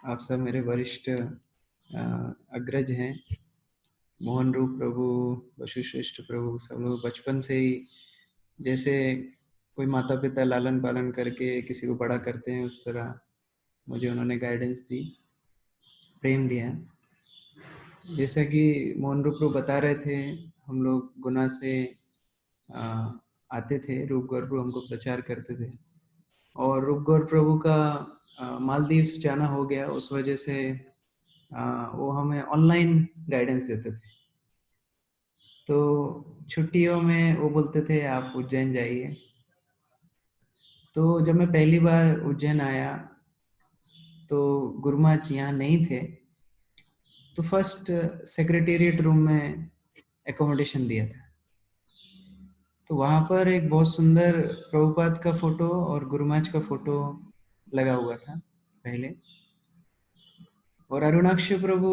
आप सब मेरे वरिष्ठ अग्रज हैं। मोहन रूप प्रभु, वशिष्ठ प्रभु, सब लोग बचपन से ही जैसे कोई माता पिता लालन पालन करके किसी को बड़ा करते हैं, उस तरह मुझे उन्होंने गाइडेंस दी, प्रेम दिया। जैसा कि मोहन रूप प्रभु बता रहे थे, हम लोग गुना से आते थे, रूप गौर प्रभु हमको प्रचार करते थे, और रूप गौर प्रभु का मालदीव्स जाना हो गया, उस वजह से वो हमें ऑनलाइन गाइडेंस देते थे। तो छुट्टियों में वो बोलते थे आप उज्जैन जाइए। तो जब मैं पहली बार उज्जैन आया तो गुरुमाच यहाँ नहीं थे, तो फर्स्ट सेक्रेटेरिएट रूम में एकोमोडेशन दिया था। तो वहाँ पर एक बहुत सुंदर प्रभुपाद का फोटो और गुरुमाच का फोटो लगा हुआ था पहले, और अरुणाक्ष प्रभु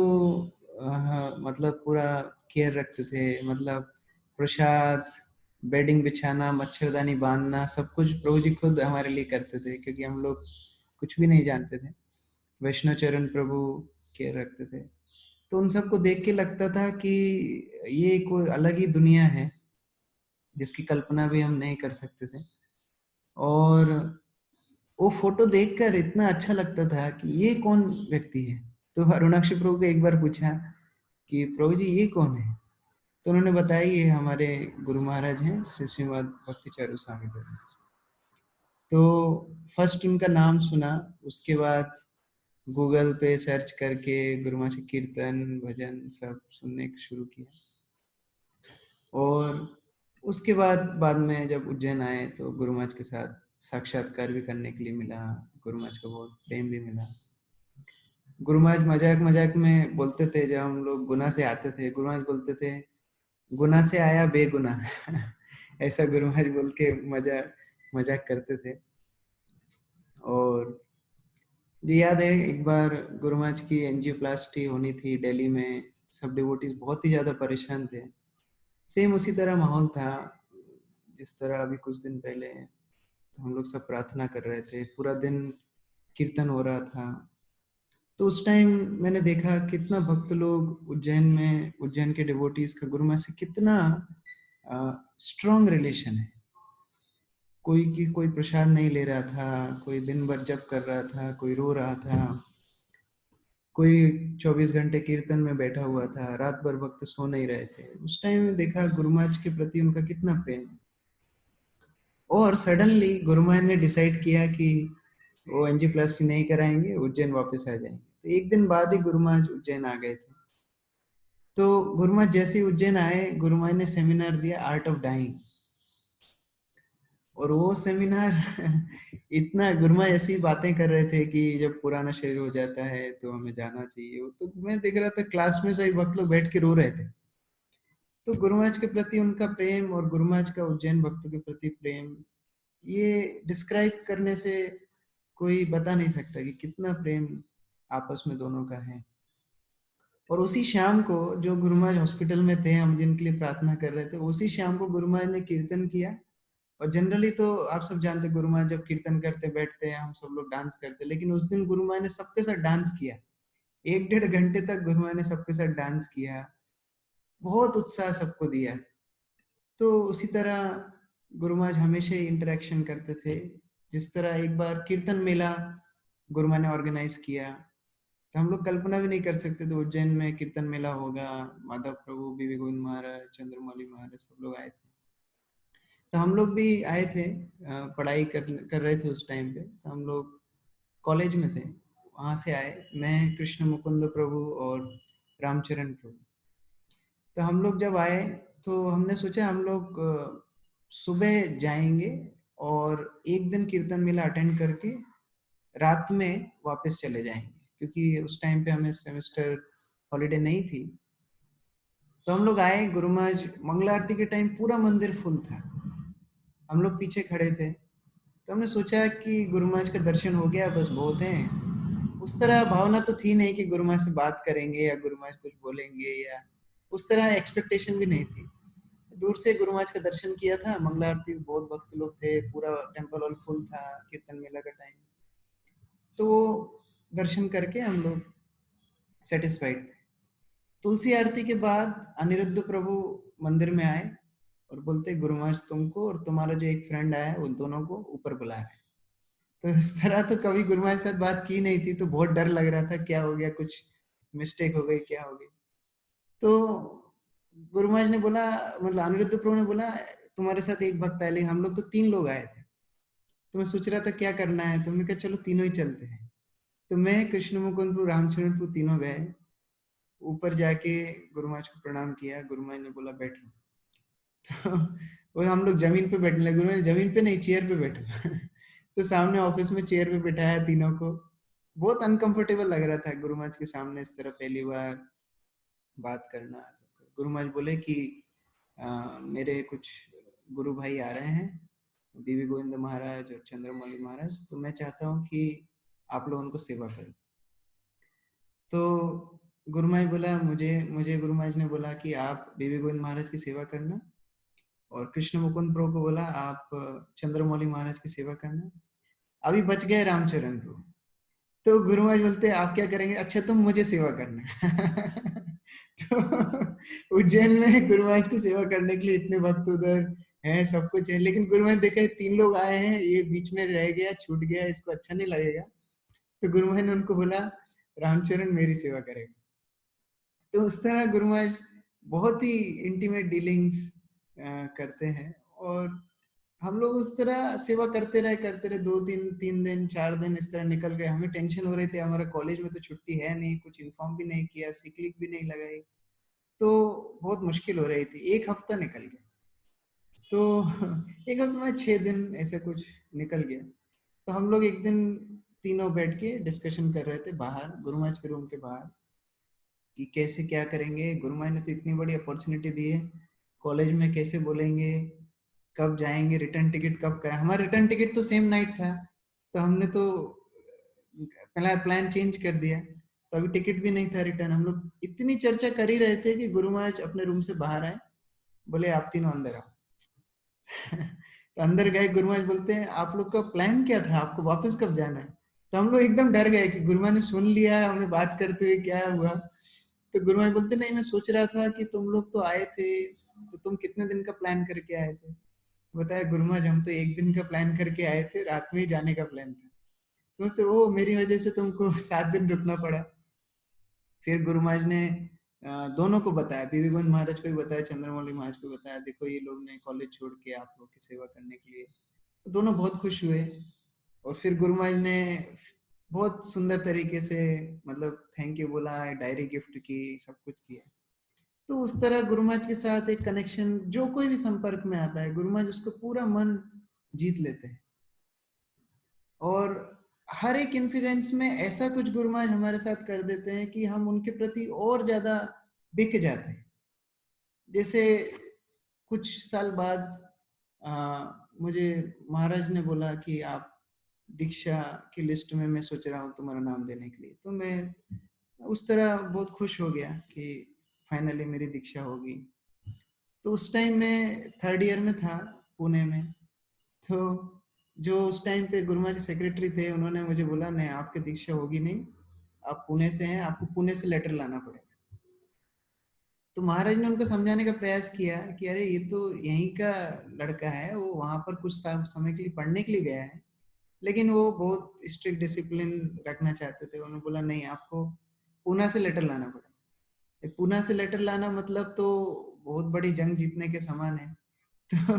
मतलब पूरा केयर रखते थे, मतलब प्रसाद, बेडिंग बिछाना, मच्छरदानी बांधना, सब कुछ प्रभु जी खुद हमारे लिए करते थे, क्योंकि हम लोग कुछ भी नहीं जानते थे। वैष्णव चरण प्रभु केयर रखते थे। तो उन सबको देख के लगता था कि ये कोई अलग ही दुनिया है जिसकी कल्पना भी हम नहीं कर सकते थे। और वो फोटो देखकर इतना अच्छा लगता था कि ये कौन व्यक्ति है। तो अरुणाक्ष प्रभु को एक बार पूछा कि प्रभु जी ये कौन है, तो उन्होंने बताया ये हमारे गुरु महाराज हैं, श्री श्रीमद भक्ति चारू स्वामी प्रभु। तो फर्स्ट उनका नाम सुना, उसके बाद गूगल पे सर्च करके गुरु महाराज के कीर्तन भजन सब सुनने शुरू किया। और उसके बाद में जब उज्जैन आए तो गुरु महाराज के साथ साक्षात्कार भी करने के लिए मिला, गुरु महाराज का बहुत प्रेम भी मिला। गुरु महाराज मजाक मजाक में बोलते थे, जब हम लोग गुना से आते थे, गुरु महाराज बोलते थे गुना से आया बेगुना ऐसा गुरु महाराज बोल के मजाक करते थे। और जी याद है एक बार गुरु महाराज की एंजियोप्लास्टी होनी थी दिल्ली में, सब डिवोटीज बहुत ही ज्यादा परेशान थे। सेम उसी तरह माहौल था जिस तरह अभी कुछ दिन पहले हम लोग सब प्रार्थना कर रहे थे, पूरा दिन कीर्तन हो रहा था। तो उस टाइम मैंने देखा कितना भक्त लोग उज्जैन में, उज्जैन के डिवोटीज का गुरु महाराज से कितना स्ट्रॉन्ग रिलेशन है। कोई प्रसाद नहीं ले रहा था, कोई दिन भर जप कर रहा था, कोई रो रहा था, कोई 24 घंटे कीर्तन में बैठा हुआ था, रात भर भक्त सो नहीं रहे थे। उस टाइम में देखा गुरु महाराज के प्रति उनका कितना प्रेम है। और सडनली गुरु महाराज ने डिसाइड किया कि वो एंजियोप्लास्टी नहीं कराएंगे, उज्जैन वापस आ जाएंगे। तो एक दिन बाद ही गुरु महाराज उज्जैन आ गए थे। तो गुरु महाराज जैसे ही उज्जैन आए, गुरु महाराज ने सेमिनार दिया आर्ट ऑफ डाइंग। और वो सेमिनार इतना गुरु महाराज ऐसी बातें कर रहे थे कि जब पुराना शरीर हो जाता है तो हमें जाना चाहिए। तो मैं देख रहा था क्लास में सभी भक्त लोग बैठ के रो रहे थे। तो गुरु महाराज के प्रति उनका प्रेम और गुरु महाराज का उज्जैन भक्तों के प्रति प्रेम, ये डिस्क्राइब करने से कोई बता नहीं सकता कि कितना प्रेम आपस में दोनों का है। और उसी शाम को जो गुरु महाराज हॉस्पिटल में थे, हम जिनके लिए प्रार्थना कर रहे थे, उसी शाम को गुरु महाराज ने कीर्तन किया। और जनरली तो आप सब जानते गुरु महाराज जब कीर्तन करते बैठते हैं, हम सब लोग डांस करते, लेकिन उस दिन गुरु महाराज ने सबके साथ डांस किया। 1-1.5 घंटे तक गुरु महाराज ने सबके साथ डांस किया, बहुत उत्साह सबको दिया। तो उसी तरह गुरु महाराज हमेशा ही इंटरेक्शन करते थे। जिस तरह एक बार कीर्तन मेला गुरु महाराज ने ऑर्गेनाइज किया, तो हम लोग कल्पना भी नहीं कर सकते थे उज्जैन में कीर्तन मेला होगा। माधव प्रभु, बीवी गोविंद महाराज, चंद्रमौली महाराज सब लोग आए थे। तो हम लोग भी आए थे, पढ़ाई कर रहे थे उस टाइम पे। तो हम लोग कॉलेज में थे, वहाँ से आए, मैं, कृष्ण मुकुंद प्रभु और रामचरण प्रभु। तो हम लोग जब आए तो हमने सोचा हम लोग सुबह जाएंगे और एक दिन कीर्तन मेला अटेंड करके रात में वापस चले जाएंगे, क्योंकि उस टाइम पे हमें सेमेस्टर हॉलीडे नहीं थी। तो हम लोग आए, गुरु महाराज मंगला आरती के टाइम पूरा मंदिर फुल था, हम लोग पीछे खड़े थे। तो हमने सोचा कि गुरु महाराज का दर्शन हो गया, बस बहुत है। उस तरह भावना तो थी नहीं कि गुरु महाराज से बात करेंगे या गुरु महाराज कुछ बोलेंगे, या उस तरह एक्सपेक्टेशन भी नहीं थी। दूर से गुरु महाराज का दर्शन किया था, मंगला आरती बहुत भक्त लोग थे, पूरा टेम्पल हॉल फुल था, कीर्तन मेला का टाइम। तो दर्शन करके हम लोग सेटिस्फाइड थे। तुलसी आरती के बाद अनिरुद्ध प्रभु मंदिर में आए और बोलते गुरु महाराज तुमको और तुम्हारा जो एक फ्रेंड आया है उन दोनों को ऊपर बुला रहे हैं। तो इस तरह तो कभी गुरु महाराज के साथ बात की नहीं थी, तो बहुत डर लग रहा था क्या हो गया, कुछ मिस्टेक हो गई क्या हो गई। तो गुरु महाराज ने बोला, मतलब अनिरुद्ध प्रभु ने बोला तुम्हारे साथ एक भक्त आए, लेकिन हम लोग तो 3 लोग आए थे, तो मैं सोच रहा था क्या करना है, तो हमने कहा चलो तीनों ही चलते हैं। तो मैं, कृष्ण मुकुंद प्रभु, रामचरण प्रभु तीनों गए। ऊपर जाके गुरु महाराज को प्रणाम किया। गुरु महाराज ने बोला बैठो। तो वो हम लोग जमीन पे बैठने लगे। गुरु महाराज जमीन पे नहीं, चेयर पे बैठो। तो सामने ऑफिस में चेयर पे बिठाया तीनों को। बहुत अनकंफर्टेबल लग रहा था गुरु महाराज के सामने इस तरह पहली बार बात करना। गुरु महाराज बोले कि मेरे कुछ गुरु भाई आ रहे हैं, बीवी गोविंद महाराज और चंद्रमौली महाराज, तो मैं चाहता हूँ कि आप लोग उनको सेवा करें। तो गुरु महाराज बोला, मुझे गुरु महाराज ने बोला कि आप बीवी गोविंद महाराज की सेवा करना, और कृष्ण मुकुंद प्रभु को बोला आप चंद्रमौली महाराज की सेवा करना। अभी बच गए रामचरण प्रभु। तो गुरु महाराज बोलते आप क्या करेंगे? अच्छा तुम मुझे सेवा करना। तो उज्जैन में गुरु महाराज की सेवा करने के लिए इतने भक्त उधर हैं, सब कुछ है, लेकिन गुरु महाराज देखे 3 लोग आए हैं, ये बीच में रह गया, छूट गया, इसको अच्छा नहीं लगेगा। तो गुरु महाराज ने उनको बोला रामचरण मेरी सेवा करेगा। तो उस तरह गुरु महाराज बहुत ही इंटीमेट डीलिंग्स करते हैं, और हम लोग उस तरह सेवा करते रहे 2 दिन 3 दिन 4 दिन इस तरह निकल गए। हमें टेंशन हो रही थी, हमारा कॉलेज में तो छुट्टी है नहीं, कुछ इन्फॉर्म भी नहीं किया, सिक लीव भी नहीं लगाई, तो बहुत मुश्किल हो रही थी। 1 हफ्ता निकल गया। तो 1 हफ्ते में 6 दिन ऐसे कुछ निकल गया। तो हम लोग एक दिन तीनों बैठ के डिस्कशन कर रहे थे बाहर, गुरु महाराज के रूम के बाहर, कि कैसे क्या करेंगे। गुरु महाराज ने तो इतनी बड़ी अपॉर्चुनिटी दी है, कॉलेज में कैसे बोलेंगे, कब जाएंगे, रिटर्न टिकट कब कराएं। हमारा रिटर्न टिकट तो सेम नाइट था, तो हमने तो पहला प्लान चेंज कर दिया, तो अभी टिकट भी नहीं था रिटर्न। हम लोग इतनी चर्चा कर ही रहे थे कि गुरु महाराज अपने रूम से बाहर आए, बोले आप तीनों अंदर आओ। तो अंदर गए। गुरु महाराज बोलते हैं आप लोग का प्लान क्या था, आपको वापस कब जाना है? तो हम लोग एकदम डर गए कि गुरु महाराज ने सुन लिया है हमें बात करते हुए, क्या हुआ। तो गुरु महाराज बोलते नहीं, मैं सोच रहा था कि तुम लोग तो आए थे, तो तुम कितने दिन का प्लान करके आए थे? बताया गुरु महाराज हम तो 1 दिन का प्लान करके आए थे, रात में ही जाने का प्लान था। तो वो मेरी वजह से तुमको 7 दिन रुकना पड़ा। फिर गुरु महाराज ने दोनों को बताया, बीवी गोविंद महाराज को भी बताया, चंद्रमौली महाराज को बताया, देखो ये लोग ने कॉलेज छोड़ के आप लोग की सेवा करने के लिए। तो दोनों बहुत खुश हुए। और फिर गुरु महाराज ने बहुत सुंदर तरीके से मतलब थैंक यू बोला, डायरी गिफ्ट की, सब कुछ किया। तो उस तरह गुरु महाराज के साथ एक कनेक्शन, जो कोई भी संपर्क में आता है गुरु महाराज उसको पूरा मन जीत लेते हैं। और हर एक इंसिडेंट्स में ऐसा कुछ गुरु महाराज हमारे साथ कर देते हैं कि हम उनके प्रति और ज्यादा बिक जाते हैं। जैसे कुछ साल बाद मुझे महाराज ने बोला कि आप दीक्षा की लिस्ट में मैं सोच रहा हूँ तुम्हारा नाम देने के लिए। तो मैं उस तरह बहुत खुश हो गया कि फाइनली मेरी दीक्षा होगी। तो उस टाइम मैं 3rd ईयर में था पुणे में। तो जो उस टाइम पे गुरु महाराज सेक्रेटरी थे, उन्होंने मुझे बोला नहीं आपकी दीक्षा होगी नहीं, आप पुणे से हैं, आपको पुणे से लेटर लाना पड़ेगा। तो महाराज ने उनको समझाने का प्रयास किया कि अरे ये तो यहीं का लड़का है, वो वहां पर कुछ समय के लिए पढ़ने के लिए गया है, लेकिन वो बहुत स्ट्रिक्ट डिसिप्लिन रखना चाहते थे। उन्होंने बोला नहीं आपको पूना से लेटर लाना पड़ेगा। पूना से लेटर लाना मतलब तो बहुत बड़ी जंग जीतने के समान है। तो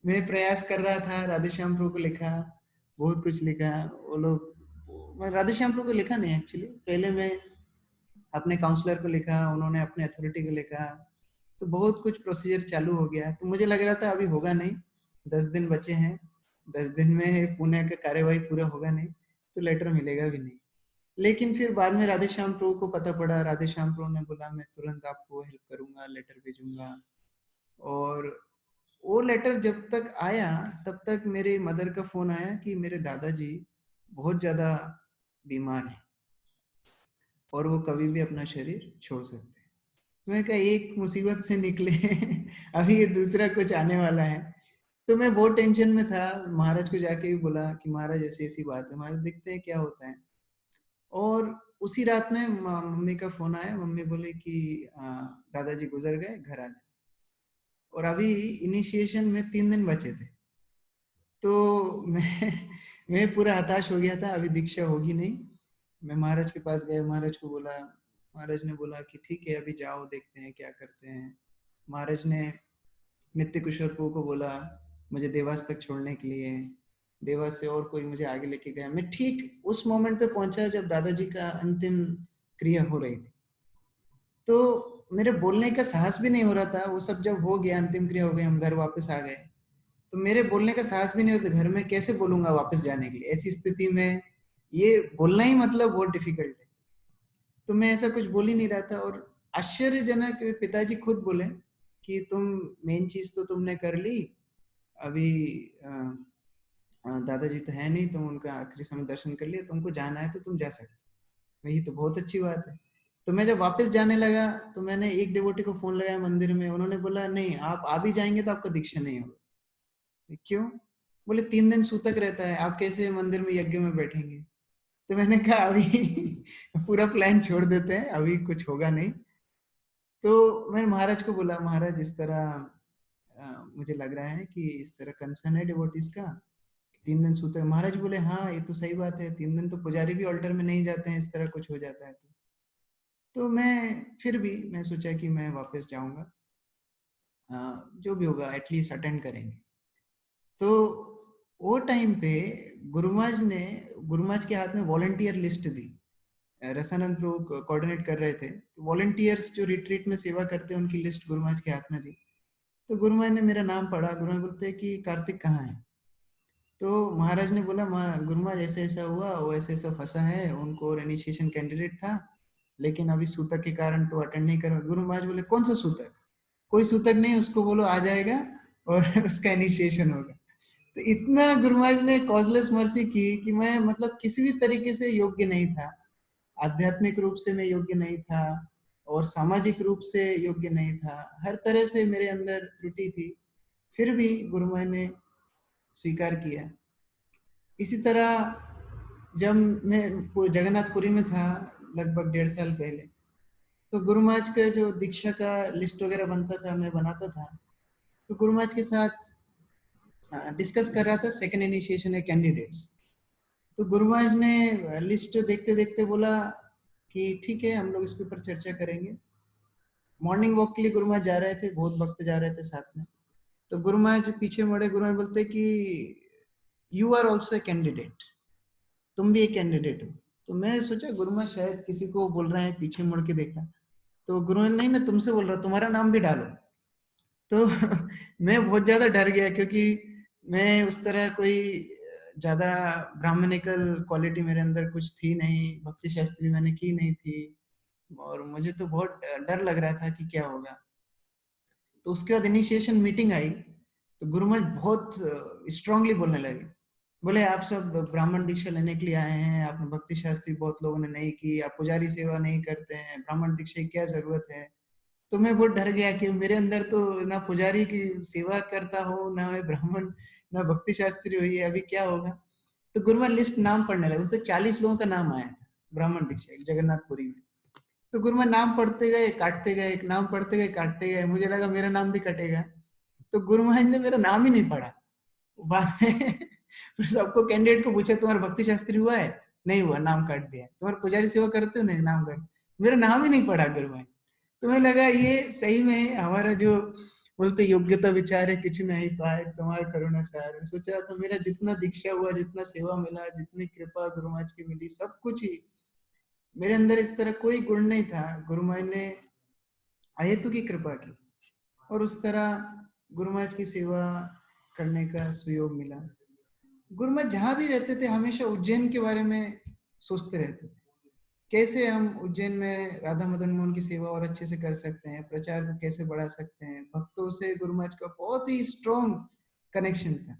मैं प्रयास कर रहा था, राधेश्याम प्रभु को लिखा, बहुत कुछ लिखा। वो लोग, मैं राधेश्याम प्रभु को लिखा नहीं एक्चुअली, पहले मैं अपने काउंसलर को लिखा, उन्होंने अपने अथॉरिटी को लिखा। तो बहुत कुछ प्रोसीजर चालू हो गया। तो मुझे लग रहा था अभी होगा नहीं, 10 दिन बचे हैं, 10 दिन में पुणे का कार्यवाही पूरा होगा नहीं, तो लेटर मिलेगा भी नहीं। लेकिन फिर बाद में राधेश्याम प्रभु को पता पड़ा, राधेश्याम प्रभु ने बोला मैं तुरंत आपको हेल्प करूंगा, लेटर भेजूंगा। और वो लेटर जब तक आया तब तक मेरे मदर का फोन आया कि मेरे दादाजी बहुत ज्यादा बीमार हैं और वो कभी भी अपना शरीर छोड़ सकते हैं। मैं कहा एक मुसीबत से निकले अभी ये दूसरा कुछ आने वाला है। तो मैं बहुत टेंशन में था। महाराज को जाके भी बोला कि महाराज ऐसी ऐसी बात है, महाराज देखते हैं क्या होता है। और उसी रात में मम्मी का फोन आया, मम्मी बोले कि दादाजी गुजर गए, घर आ जाए। और अभी इनिशिएशन में 3 दिन बचे थे। तो मैं पूरा हताश हो गया था, अभी दीक्षा होगी नहीं। मैं महाराज के पास गया, महाराज को बोला, महाराज ने बोला कि ठीक है अभी जाओ, देखते हैं क्या करते हैं। महाराज ने नित्य किशोर प्रभु को बोला मुझे देवास तक छोड़ने के लिए, देवास से और कोई मुझे आगे लेके गया। मैं ठीक उस मोमेंट पे पहुंचा जब दादाजी का अंतिम क्रिया हो रही थी। तो मेरे बोलने का साहस भी नहीं हो रहा था। वो सब जब हो गया, अंतिम क्रिया हो गई, हम घर वापस आ गए, तो मेरे बोलने का साहस भी नहीं होता। घर में कैसे बोलूंगा वापस जाने के लिए, ऐसी स्थिति में ये बोलना ही मतलब बहुत डिफिकल्ट है। तो मैं ऐसा कुछ बोल ही नहीं रहा था। और आश्चर्यजनक पिताजी खुद बोले कि तुम मेन चीज तो तुमने कर ली, अभी दादाजी तो है नहीं, तुम उनका आखिरी समय दर्शन कर लिया, तुमको जाना है तो तुम जा सकते। यही तो बहुत अच्छी बात है। तो मैं जब वापस जाने लगा तो मैंने एक डिवोटी को फोन लगाया मंदिर में। उन्होंने बोला नहीं, आप आ भी जाएंगे तो आपका दीक्षा नहीं होगा। क्यों? बोले 3 दिन सूतक रहता है, आप कैसे मंदिर में यज्ञ में बैठेंगे। तो मैंने कहा अभी पूरा प्लान छोड़ देते हैं, अभी कुछ होगा नहीं। तो मैंने महाराज को बोला, महाराज इस तरह मुझे लग रहा है कि इस तरह कंसर्न है डिवोटीज का, 3 दिन सूतक। महाराज बोले हाँ ये तो सही बात है, 3 दिन तो पुजारी भी ऑल्टर में नहीं जाते हैं, इस तरह कुछ हो जाता है तो मैं फिर भी मैं सोचा कि मैं वापस जाऊंगा, जो भी होगा एटलीस्ट अटेंड करेंगे। तो वो टाइम पे गुरुमाज के हाथ में वॉलंटियर लिस्ट दी। रसानंद प्रभु कोऑर्डिनेट कर रहे थे, तो वॉलंटियर्स जो रिट्रीट में सेवा करते हैं उनकी लिस्ट गुरुमाज के हाथ में दी। तो गुरुमाज ने मेरा नाम पढ़ा, गुरुमाज बोलते हैं कि कार्तिक कहाँ है। तो महाराज ने बोला गुरुमाज ऐसे ऐसा हुआ, वो ऐसे ऐसा फंसा है, उनको और इनिशिएशन कैंडिडेट था लेकिन अभी सूतक के कारण तो अटेंड नहीं कर। गुरु महाराज बोले कौन सा सूतक? कोई सूतक नहीं, उसको बोलो आ जाएगा और उसका इनिशिएशन होगा। तो इतना गुरु महाराज ने कॉजलेस मर्सी की कि मैं मतलब किसी भी तरीके से योग्य नहीं था। आध्यात्मिक रूप से मैं योग्य नहीं था और सामाजिक रूप से योग्य नहीं था, हर तरह से मेरे अंदर त्रुटि थी। फिर भी गुरु महाराज ने स्वीकार किया। इसी तरह जब मैं जगन्नाथपुरी में था लगभग 1.5 साल पहले, तो गुरु महाराज का जो दीक्षा का लिस्ट वगैरह बनता था, मैं बनाता था। तो गुरु महाराज के साथ डिस्कस कर रहा था सेकंड इनिशिएशन है कैंडिडेट्स। तो गुरु महाराज ने लिस्ट देखते देखते बोला कि ठीक है हम लोग इसके ऊपर चर्चा करेंगे। मॉर्निंग वॉक के लिए गुरु महाराज जा रहे थे, बहुत भक्त जा रहे थे साथ में। तो गुरु महाराज पीछे मुड़े, गुरु महाराज बोलते कि you are also a candidate, तुम भी एक कैंडिडेट हो। तो मैं सोचा गुरु महाराज शायद किसी को बोल रहे हैं, पीछे मुड़ के देखा तो गुरु महाराज नहीं मैं तुमसे बोल रहा हूँ, तुम्हारा नाम भी डालो। तो मैं बहुत ज्यादा डर गया क्योंकि मैं उस तरह कोई ज्यादा ब्राह्मणिकल क्वालिटी मेरे अंदर कुछ थी नहीं, भक्ति शास्त्री मैंने की नहीं थी और मुझे तो बहुत डर लग रहा था कि क्या होगा। तो उसके बाद इनिशिएशन मीटिंग आई तो गुरु महाराज बहुत स्ट्रांगली बोलने लगे। बोले आप सब ब्राह्मण दीक्षा लेने के लिए आए हैं, आपने भक्ति शास्त्री बहुत लोगों ने नहीं की, आप पुजारी सेवा नहीं करते हैं, ब्राह्मण दीक्षा की क्या जरूरत है। तो मैं बहुत डर गया कि मेरे अंदर तो ना पुजारी की सेवा करता हूँ, ना मैं ब्राह्मण, ना भक्ति शास्त्री हुई है, अभी क्या होगा। तो गुरु महाराज लिस्ट नाम पढ़ने लगे, उससे 40 लोगों का नाम आया था ब्राह्मण दीक्षा जगन्नाथपुरी में। तो गुरु महाराज नाम पढ़ते गए काटते गए, एक नाम पढ़ते गए काटते गए, मुझे लगा मेरा नाम भी कटेगा। तो गुरु महाराज ने मेरा नाम ही नहीं पढ़ा। बाद में फिर सबको कैंडिडेट को पूछा तुम्हारा भक्ति शास्त्री हुआ है? नहीं हुआ, नाम काट दिया। तुम्हारा पुजारी सेवा करते हो? नहीं, नाम काट। मेरा नाम ही नहीं पढ़ा गुरु महाराज। तुम्हें लगा ये सही में हमारा जो बोलते योग्यता विचार है किसी नहीं पाए तुम्हारा करुणा सार। मैं सोच रहा था मेरा जितना दीक्षा हुआ, जितना सेवा मिला, जितनी कृपा गुरु महाराज की मिली, सब कुछ ही मेरे अंदर इस तरह कोई गुण नहीं था। गुरु महाराज ने अहेतु की कृपा की और उस तरह गुरु महाराज की सेवा करने का सुयोग मिला। गुरु महाराज जहाँ भी रहते थे हमेशा उज्जैन के बारे में सोचते रहते थे, कैसे हम उज्जैन में राधा मदन मोहन की सेवा और अच्छे से कर सकते हैं, प्रचार को कैसे बढ़ा सकते हैं। भक्तों से गुरु महाराज का बहुत ही स्ट्रॉन्ग कनेक्शन था।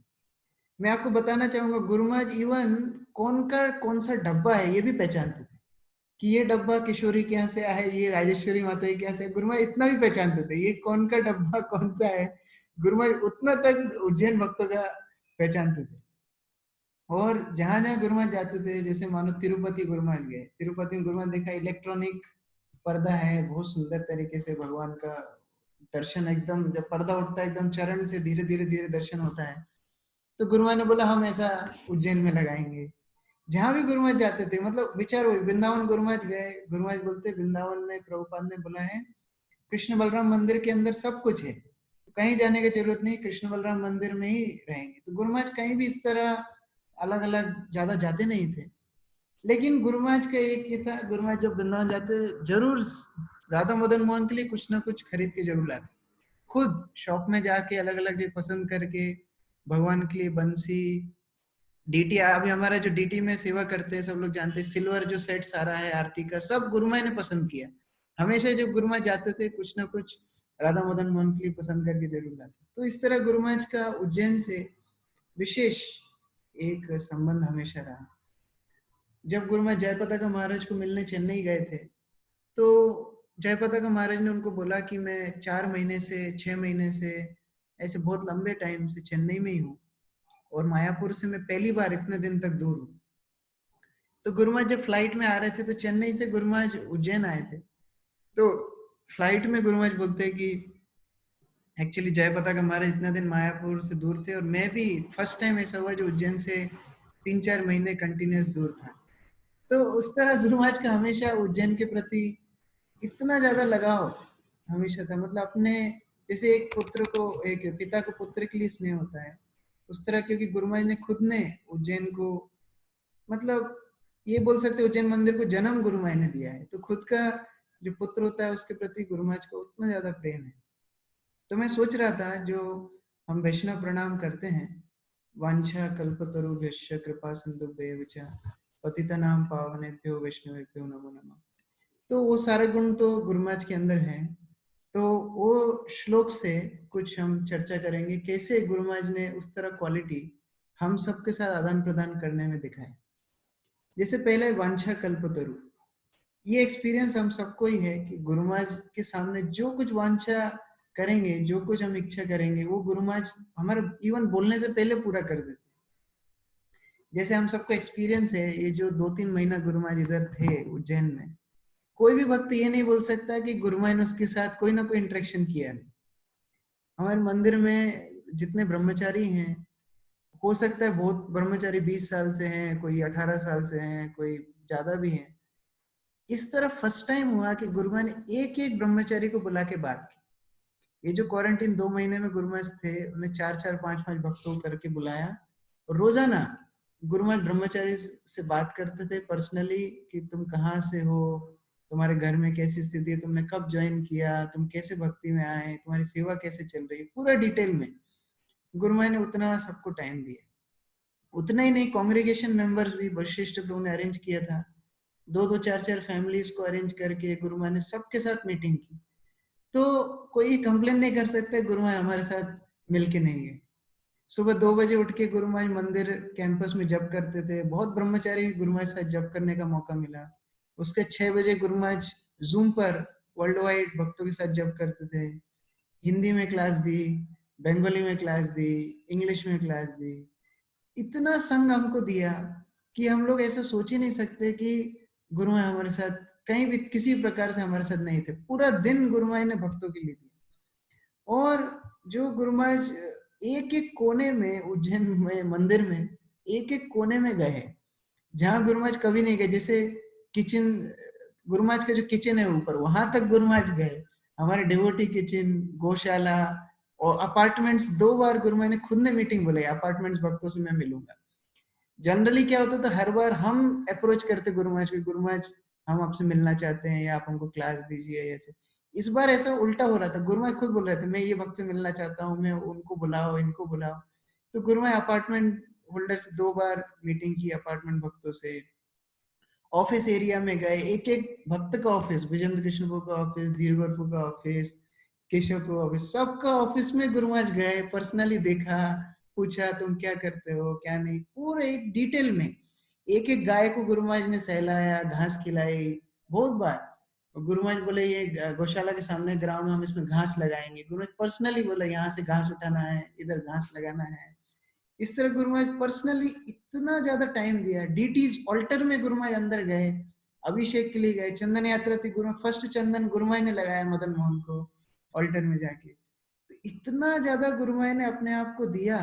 मैं आपको बताना चाहूंगा गुरु महाराज इवन कौन सा डब्बा है ये भी पहचानते थे कि ये डब्बा किशोरी के यहाँ से आया है, ये राजेश्वरी माता के यहाँ से। गुरु महाराज इतना भी पहचानते थे ये कौन का डब्बा कौन सा है। गुरु महाराज उतना तक उज्जैन भक्तों का पहचानते थे। और जहां जहां गुरु महाराज जाते थे, जैसे मानो तिरुपति गुरु महाराज गए, तिरुपति में गुरु महाराज देखा इलेक्ट्रॉनिक पर्दा है, बहुत सुंदर तरीके से भगवान का दर्शन, एकदम जब पर्दा उठता है एकदम चरण से धीरे धीरे धीरे दर्शन होता है। तो गुरु महाराज ने बोला हम ऐसा उज्जैन में लगाएंगे। जहां भी गुरु महाराज जाते थे, मतलब विचार हुई, वृंदावन गुरु महाराज गए, गुरु महाराज बोलते वृंदावन में प्रभुपाद ने बोला है कृष्ण बलराम मंदिर के अंदर सब कुछ है, कहीं जाने की जरूरत नहीं, कृष्ण बलराम मंदिर में ही रहेंगे। तो गुरु महाराज कहीं भी इस तरह अलग अलग ज्यादा जाते नहीं थे। लेकिन गुरु महाराज का एक ही था, गुरु महाराज जब वृंदावन जाते जरूर राधा मदन मोहन के लिए कुछ ना कुछ खरीद के जरूर लाते, खुद शॉप में जाके अलग अलग चीज पसंद करके, भगवान के लिए बंसी, डीटी, अभी हमारा जो डीटी में सेवा करते हैं सब लोग जानते हैं, सिल्वर जो सेट सारा है आरती का, सब गुरु महाराज ने पसंद किया। हमेशा जब गुरु महाराज जाते थे कुछ ना कुछ राधा मदन मोहन के लिए पसंद करके जरूर लाते। तो इस तरह गुरु महाराज का उज्जैन से विशेष एक संबंध हमेशा रहा। जब गुरु महाराज जयपताका महाराज को मिलने चेन्नई गए थे, तो जयपताका महाराज ने उनको बोला कि मैं 4 महीने से 6 महीने से ऐसे बहुत लंबे टाइम से चेन्नई में ही हूँ, और मायापुर से मैं पहली बार इतने दिन तक दूर हूँ। तो गुरु महाराज जब फ्लाइट में आ रहे थे, तो चेन्नई से गुरु महाराज उज्जैन आए थे, तो फ्लाइट में गुरु महाराज बोलते हैं कि एक्चुअली जयपताका महाराज इतना दिन मायापुर से दूर थे, और मैं भी फर्स्ट टाइम ऐसा हुआ जो उज्जैन से 3-4 महीने कंटिन्यूस दूर था। तो उस तरह गुरु महाराज का हमेशा उज्जैन के प्रति इतना ज्यादा लगाव हमेशा था, मतलब अपने जैसे एक पुत्र को, एक पिता को पुत्र के लिए स्नेह होता है, उस तरह, क्योंकि गुरु महाराज ने खुद ने उज्जैन को, मतलब ये बोल सकते उज्जैन मंदिर को जन्म गुरु महाराज ने दिया है, तो खुद का जो पुत्र होता है उसके प्रति गुरु महाराज का उतना ज्यादा प्रेम है। तो मैं सोच रहा था, जो हम वैष्णव प्रणाम करते हैं, वांछा कल्पतरुभ्यश्च कृपा सिंधुभ्येव च पतितानां पावनेभ्यो वैष्णवेभ्यो नमो नमः, तो वो सारे गुण तो गुरु महाराज के अंदर हैं। तो वो श्लोक से कुछ हम चर्चा करेंगे, कैसे गुरु महाराज ने उस तरह क्वालिटी हम सबके साथ आदान प्रदान करने में दिखाए। जैसे पहले वांछा कल्पतरु, ये एक्सपीरियंस हम सबको ही है कि गुरु महाराज के सामने जो कुछ वांछा करेंगे, जो कुछ हम इच्छा करेंगे, वो गुरु महाराज हमारे इवन बोलने से पहले पूरा कर देते। जैसे हम सबको एक्सपीरियंस है, ये जो 2-3 महीना गुरु महाराज इधर थे उज्जैन में, कोई भी भक्त ये नहीं बोल सकता कि गुरु महाराज ने उसके साथ कोई ना कोई इंटरेक्शन किया नहीं। हमारे मंदिर में जितने ब्रह्मचारी हैं, हो सकता है बहुत ब्रह्मचारी 20 साल से हैं, कोई 18 साल से हैं, कोई ज्यादा भी हैं। इस तरह फर्स्ट टाइम हुआ कि गुरु महाराज ने एक एक ब्रह्मचारी को बुला के बात की। ये जो क्वारंटीन 2 महीने में गुरु महाराज थे, उन्हें 4-4, 5-5 भक्तों करके बुलाया, और रोजाना गुरु महाराज ब्रह्मचारी से बात करते थे पर्सनली कि तुम कहाँ से हो, तुम्हारे घर में कैसी स्थिति है, तुमने कब ज्वाइन किया, तुम कैसे भक्ति में आए, तुम्हारी सेवा कैसे चल रही है, पूरा डिटेल में गुरु महाराज ने उतना सबको टाइम दिया। उतना ही नहीं, कांग्रेगेशन मेंबर्स भी वशिष्ठ प्रभु ने अरेंज किया था, 2-2, 4-4 फैमिलीज को अरेंज करके गुरु महाराज ने सबके साथ मीटिंग की। तो कोई कंप्लेन नहीं कर सकता गुरु महाराज हमारे साथ मिलके नहीं है। सुबह 2 बजे उठ के गुरु महाराज मंदिर कैंपस में जप करते थे, बहुत ब्रह्मचारी गुरु महाराज साथ जप करने का मौका मिला। उसके 6 बजे गुरु महाराज जूम पर वर्ल्ड वाइड भक्तों के साथ जप करते थे, हिंदी में क्लास दी, बंगाली में क्लास दी, इंग्लिश में क्लास दी। इतना संग हमको दिया कि हम लोग ऐसा सोच ही नहीं सकते कि गुरु महाराज हमारे साथ कहीं भी किसी प्रकार से हमारे साथ नहीं थे। पूरा दिन गुरु महाराज ने भक्तों के लिए दिया। और जो गुरु महाराज एक एक कोने में, उज्जैन में मंदिर में एक एक कोने में गए जहां गुरु महाराज कभी नहीं गए। जैसे किचन, गुरु महाराज का जो किचन है ऊपर, वहां तक गुरु महाराज गए। हमारे डिवोटी किचन, गौशाला और अपार्टमेंट्स, 2 बार गुरु महाराज ने खुद ने मीटिंग बुलाई, अपार्टमेंट्स भक्तों से मैं मिलूंगा। जनरली क्या होता था, हर बार हम अप्रोच करते गुरु महाराज को, गुरु महाराज हम आपसे मिलना चाहते हैं या आप हमको क्लास दीजिए ऐसे। इस बार ऐसा उल्टा हो रहा था, गुरु महाराज खुद बोल रहे थे मैं ये भक्त से मिलना चाहता हूँ, मैं उनको बुलाओ, इनको बुलाओ। तो गुरु महाराज अपार्टमेंट होल्डर से 2 बार मीटिंग की, अपार्टमेंट भक्तों से। ऑफिस एरिया में गए, एक एक भक्त का ऑफिस, विजेंद्र कृष्ण प्रभु का ऑफिस, धीरवर प्रभु का ऑफिस, केशव प्रभु ऑफिस, सबका ऑफिस में गुरु महाराज गए, पर्सनली देखा, पूछा तुम क्या करते हो क्या नहीं, पूरे एक डिटेल में। एक एक गाय को गुरु महाराज ने सहलाया, घास खिलाई बहुत बार। गुरु महाराज बोले ये गौशाला के सामने ग्राउंड में हम इसमें घास लगाएंगे, गुरु महाराज पर्सनली बोले यहाँ से घास उठाना है, इधर घास लगाना है। इस तरह गुरु महाराज पर्सनली इतना ज्यादा टाइम दिया। डीटीज ऑल्टर में गुरु महाराज अंदर गए, अभिषेक के लिए गए, चंदन यात्रा थी, गुरु फर्स्ट चंदन गुरु महाराज ने लगाया मदन मोहन को ऑल्टर में जाके। तो इतना ज्यादा गुरु महाराज ने अपने आप को दिया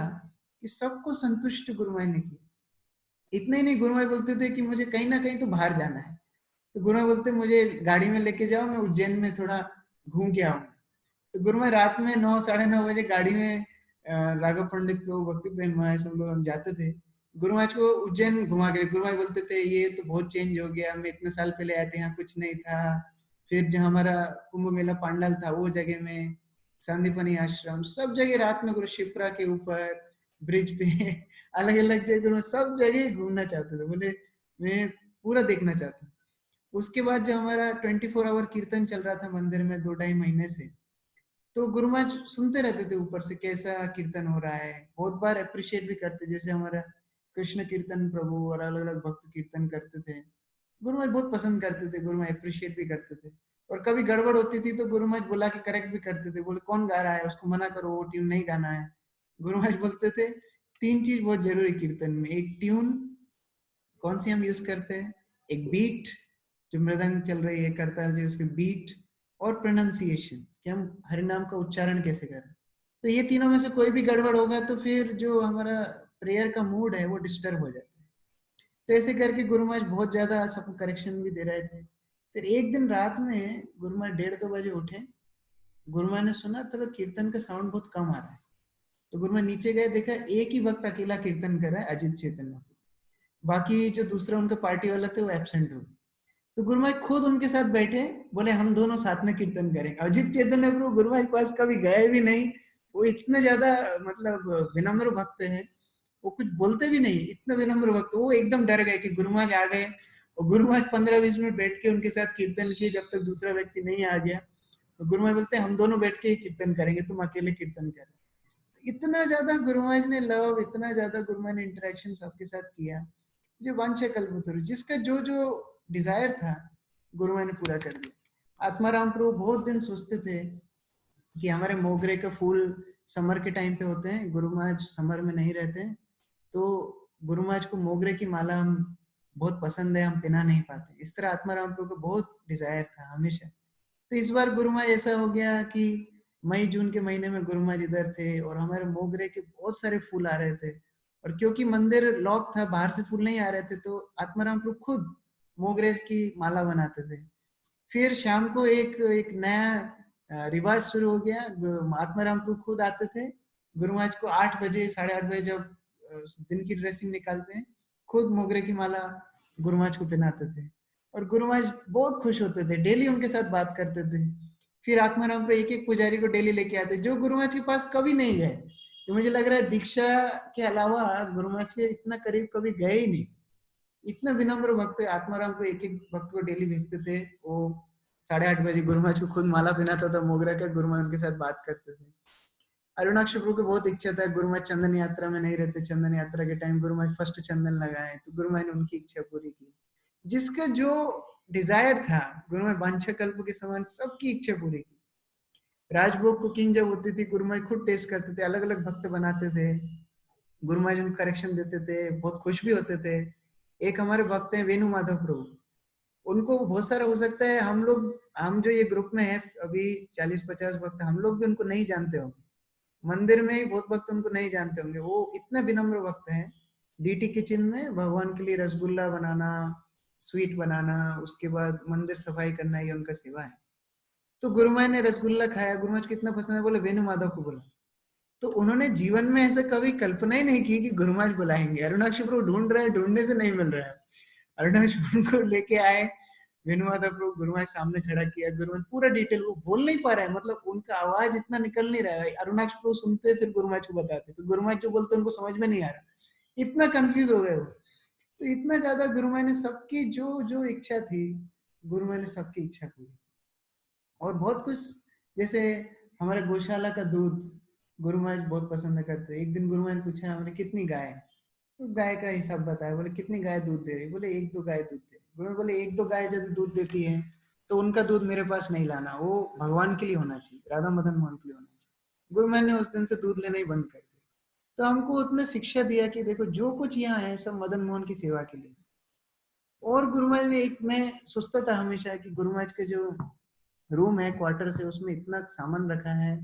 कि सबको संतुष्ट गुरु महाराज ने किया। इतना ही नहीं, गुरु महाराज बोलते थे कि मुझे कहीं ना कहीं तो बाहर जाना है, तो गुरु महाराज बोलते मुझे गाड़ी में लेके जाओ, मैं उज्जैन में थोड़ा घूम के आऊंगा। तो गुरु महाराज रात में 9 साढ़े 9 बजे गाड़ी में राघव पंडित को, भक्ति प्रेम महाराज हम लोग जाते थे, गुरु महाराज को उज्जैन घुमा के। गुरु महाराज बोलते थे ये तो बहुत चेंज हो गया, मैं इतने साल पहले आए थे यहाँ कुछ नहीं था। फिर जो हमारा कुंभ मेला पांडाल था वो जगह में, सांदीपनी आश्रम, सब जगह रात में गुरु शिप्रा के ऊपर ब्रिज पे अलग अलग जगह, सब जगह घूमना चाहते थे। बोले मैं पूरा देखना चाहता हूँ। उसके बाद जो हमारा 24 आवर कीर्तन चल रहा था मंदिर में 2-2.5 महीने से, तो गुरु महाराज सुनते रहते थे ऊपर से कैसा कीर्तन हो रहा है। बहुत बार अप्रिशिएट भी करते, जैसे हमारा कृष्ण कीर्तन प्रभु और अलग अलग भक्त कीर्तन करते थे, गुरु महाराज बहुत पसंद करते थे, गुरु महाराज अप्रिशिएट भी करते थे। और कभी गड़बड़ होती थी तो गुरु महाराज बुला के करेक्ट भी करते थे, बोले कौन गा रहा है उसको मना करो, वो ट्यून नहीं गाना है। गुरु महाराज बोलते थे 3 चीज बहुत जरूरी कीर्तन में, एक ट्यून कौन सी हम यूज करते हैं, एक बीट जो मृदंग चल रही है करता है उसके बीट, और प्रोनाउंसिएशन कि हम हरिनाम का उच्चारण कैसे करें। तो ये तीनों में से कोई भी गड़बड़ होगा तो फिर जो हमारा प्रेयर का मूड है वो डिस्टर्ब हो जाता है। तो ऐसे करके गुरु महाराज बहुत ज्यादा सबको करेक्शन भी दे रहे थे। फिर एक दिन रात में गुरु महाराज 1:30-2 बजे उठे, गुरु महाराज ने सुना थोड़ा कीर्तन का साउंड बहुत कम आ रहा है। तो गुरु महाराज नीचे गए, देखा एक ही भक्त अकेला कीर्तन कर रहा है, अजित चैतन्य, बाकी जो दूसरा उनका पार्टी वाला थे वो एब्सेंट हो गए। तो गुरु महाराज खुद उनके साथ बैठे, बोले हम दोनों साथ में कीर्तन करेंगे। अजित चैतन्य प्रभु गुरु महाराज के पास कभी गए भी नहीं, वो इतने ज्यादा मतलब विनम्र भक्त है, वो कुछ बोलते भी नहीं, इतना विनम्र भक्त। वो एकदम डर गए कि गुरु महाराज आ गए, और गुरु महाराज 15-20 मिनट बैठ के उनके साथ कीर्तन किए जब तक दूसरा व्यक्ति नहीं आ गया। तो गुरु महाराज बोलते हम दोनों बैठ के ही कीर्तन करेंगे, तुम अकेले कीर्तन कर। इतना ज्यादा गुरु महाराज ने लव, इतना ज्यादा गुरु महाराज ने इंटरेक्शन सबके साथ किया। जो वांछा कल्पतरु, जिसका जो जो डिजायर था गुरु महाराज ने पूरा कर दिया। आत्माराम प्रभु बहुत दिन सोचते थे कि हमारे मोगरे का फूल समर के टाइम पे होते हैं, गुरु महाराज समर में नहीं रहते हैं, तो गुरु महाराज को मोगरे की माला हम बहुत पसंद है, हम पहना नहीं पाते। इस तरह आत्माराम प्रभु को बहुत डिजायर था हमेशा। तो इस बार गुरु महाराज ऐसा हो गया कि मई जून के महीने में गुरु महाराज इधर थे और हमारे मोगरे के बहुत सारे फूल आ रहे थे, और क्योंकि मंदिर लॉक था, बाहर से फूल नहीं आ रहे थे, तो आत्माराम प्रभु खुद मोगरे की माला बनाते थे। फिर शाम को एक एक नया रिवाज शुरू हो गया, आत्माराम प्रभु खुद आते थे गुरु महाराज को 8 बजे 8:30 बजे जब दिन की ड्रेसिंग निकालते हैं, खुद मोगरे की माला गुरु महाराज को पहनाते थे, और गुरु महाराज बहुत खुश होते थे, डेली उनके साथ बात करते थे। फिर आत्माराम प्रभु एक एक पुजारी को डेली लेके आते, जो गुरु महाराज के पास कभी नहीं गए। तो मुझे लग रहा है दीक्षा के अलावा गुरु महाराज के इतना करीब कभी गए ही नहीं। इतना विनम्र भक्त है आत्माराम को, एक एक भक्त को डेली भेजते थे। वो 8:30 बजे गुरु महाराज को खुद माला पहनाता था मोगरा का, गुरु महाराज उनके साथ बात करते थे। अरुणाक्ष प्रभु को बहुत इच्छा था, गुरु महाराज चंदन यात्रा में नहीं रहते, चंदन यात्रा के टाइम गुरु महाराज फर्स्ट चंदन लगाए, तो गुरु महाराज ने उनकी इच्छा पूरी की। जिसका जो डिजायर था गुरु महाराज वांछा कल्प के समान सबकी इच्छा पूरी की। राजभोग कुकिंग जब होती थी गुरु महाराज खुद टेस्ट करते थे, अलग अलग भक्त बनाते थे, गुरु महाराज उनको करेक्शन देते थे, बहुत खुश भी होते थे। एक हमारे भक्त हैं वेणु माधव प्रभु, उनको बहुत सारा हो सकता है, हम जो ये ग्रुप में है अभी 40-50 भक्त, हम लोग भी उनको नहीं जानते होंगे, मंदिर में ही बहुत भक्त उनको नहीं जानते होंगे। वो इतने विनम्र भक्त हैं। डीटी किचन में भगवान के लिए रसगुल्ला बनाना, स्वीट बनाना, उसके बाद मंदिर सफाई करना, ये उनका सेवा है। तो गुरु महाराज ने रसगुल्ला खाया, गुरु महाराज कितना पसंद है, बोले वेणु माधव को बोला। तो उन्होंने जीवन में ऐसा कभी कल्पना ही नहीं की कि गुरु महाराज बुलाएंगे। अरुणाक्ष प्रभु ढूंढ रहे हैं, ढूंढने से नहीं मिल रहा है, अरुणाक्ष प्रभु को लेके आए, वेणु माधव प्रभु गुरु महाराज सामने खड़ा किया, गुरु महाराज पूरा डिटेल, वो बोल नहीं पा रहा है, मतलब उनका आवाज इतना निकल नहीं रहा है। अरुणाक्ष प्रभु सुनते फिर गुरु महाराज को बताते, फिर गुरु महाराज जो बोलते उनको समझ में नहीं आ रहा, इतना कंफ्यूज हो गए वो। तो इतना ज्यादा गुरु महाराज ने सबकी जो जो इच्छा थी, गुरु महाराज ने सबकी इच्छा पूरी। और बहुत कुछ, जैसे हमारे गौशाला का दूध गुरु महाराज बहुत पसंद करते। एक दिन गुरु महाराज ने पूछा हमने कितनी गाय, तो गाय का हिसाब बताया, बोले कितनी गाय दूध दे रही, बोले 1-2 गाय दूध दे रही। गुरु बोले 1-2 गाय जब दूध देती है तो उनका दूध मेरे पास नहीं लाना, वो भगवान के लिए होना चाहिए, राधा मदन मोहन के लिए होना चाहिए। गुरु महाराज ने उस दिन से दूध लेना ही बंद कर दिया। तो हमको उतने शिक्षा दिया कि देखो जो कुछ यहाँ है सब मदन मोहन की सेवा के लिए। और गुरु महाराज ने एक, मैं सोचता था हमेशा कि गुरु महाराज के जो रूम है, क्वार्टर है, उसमें इतना सामान रखा है,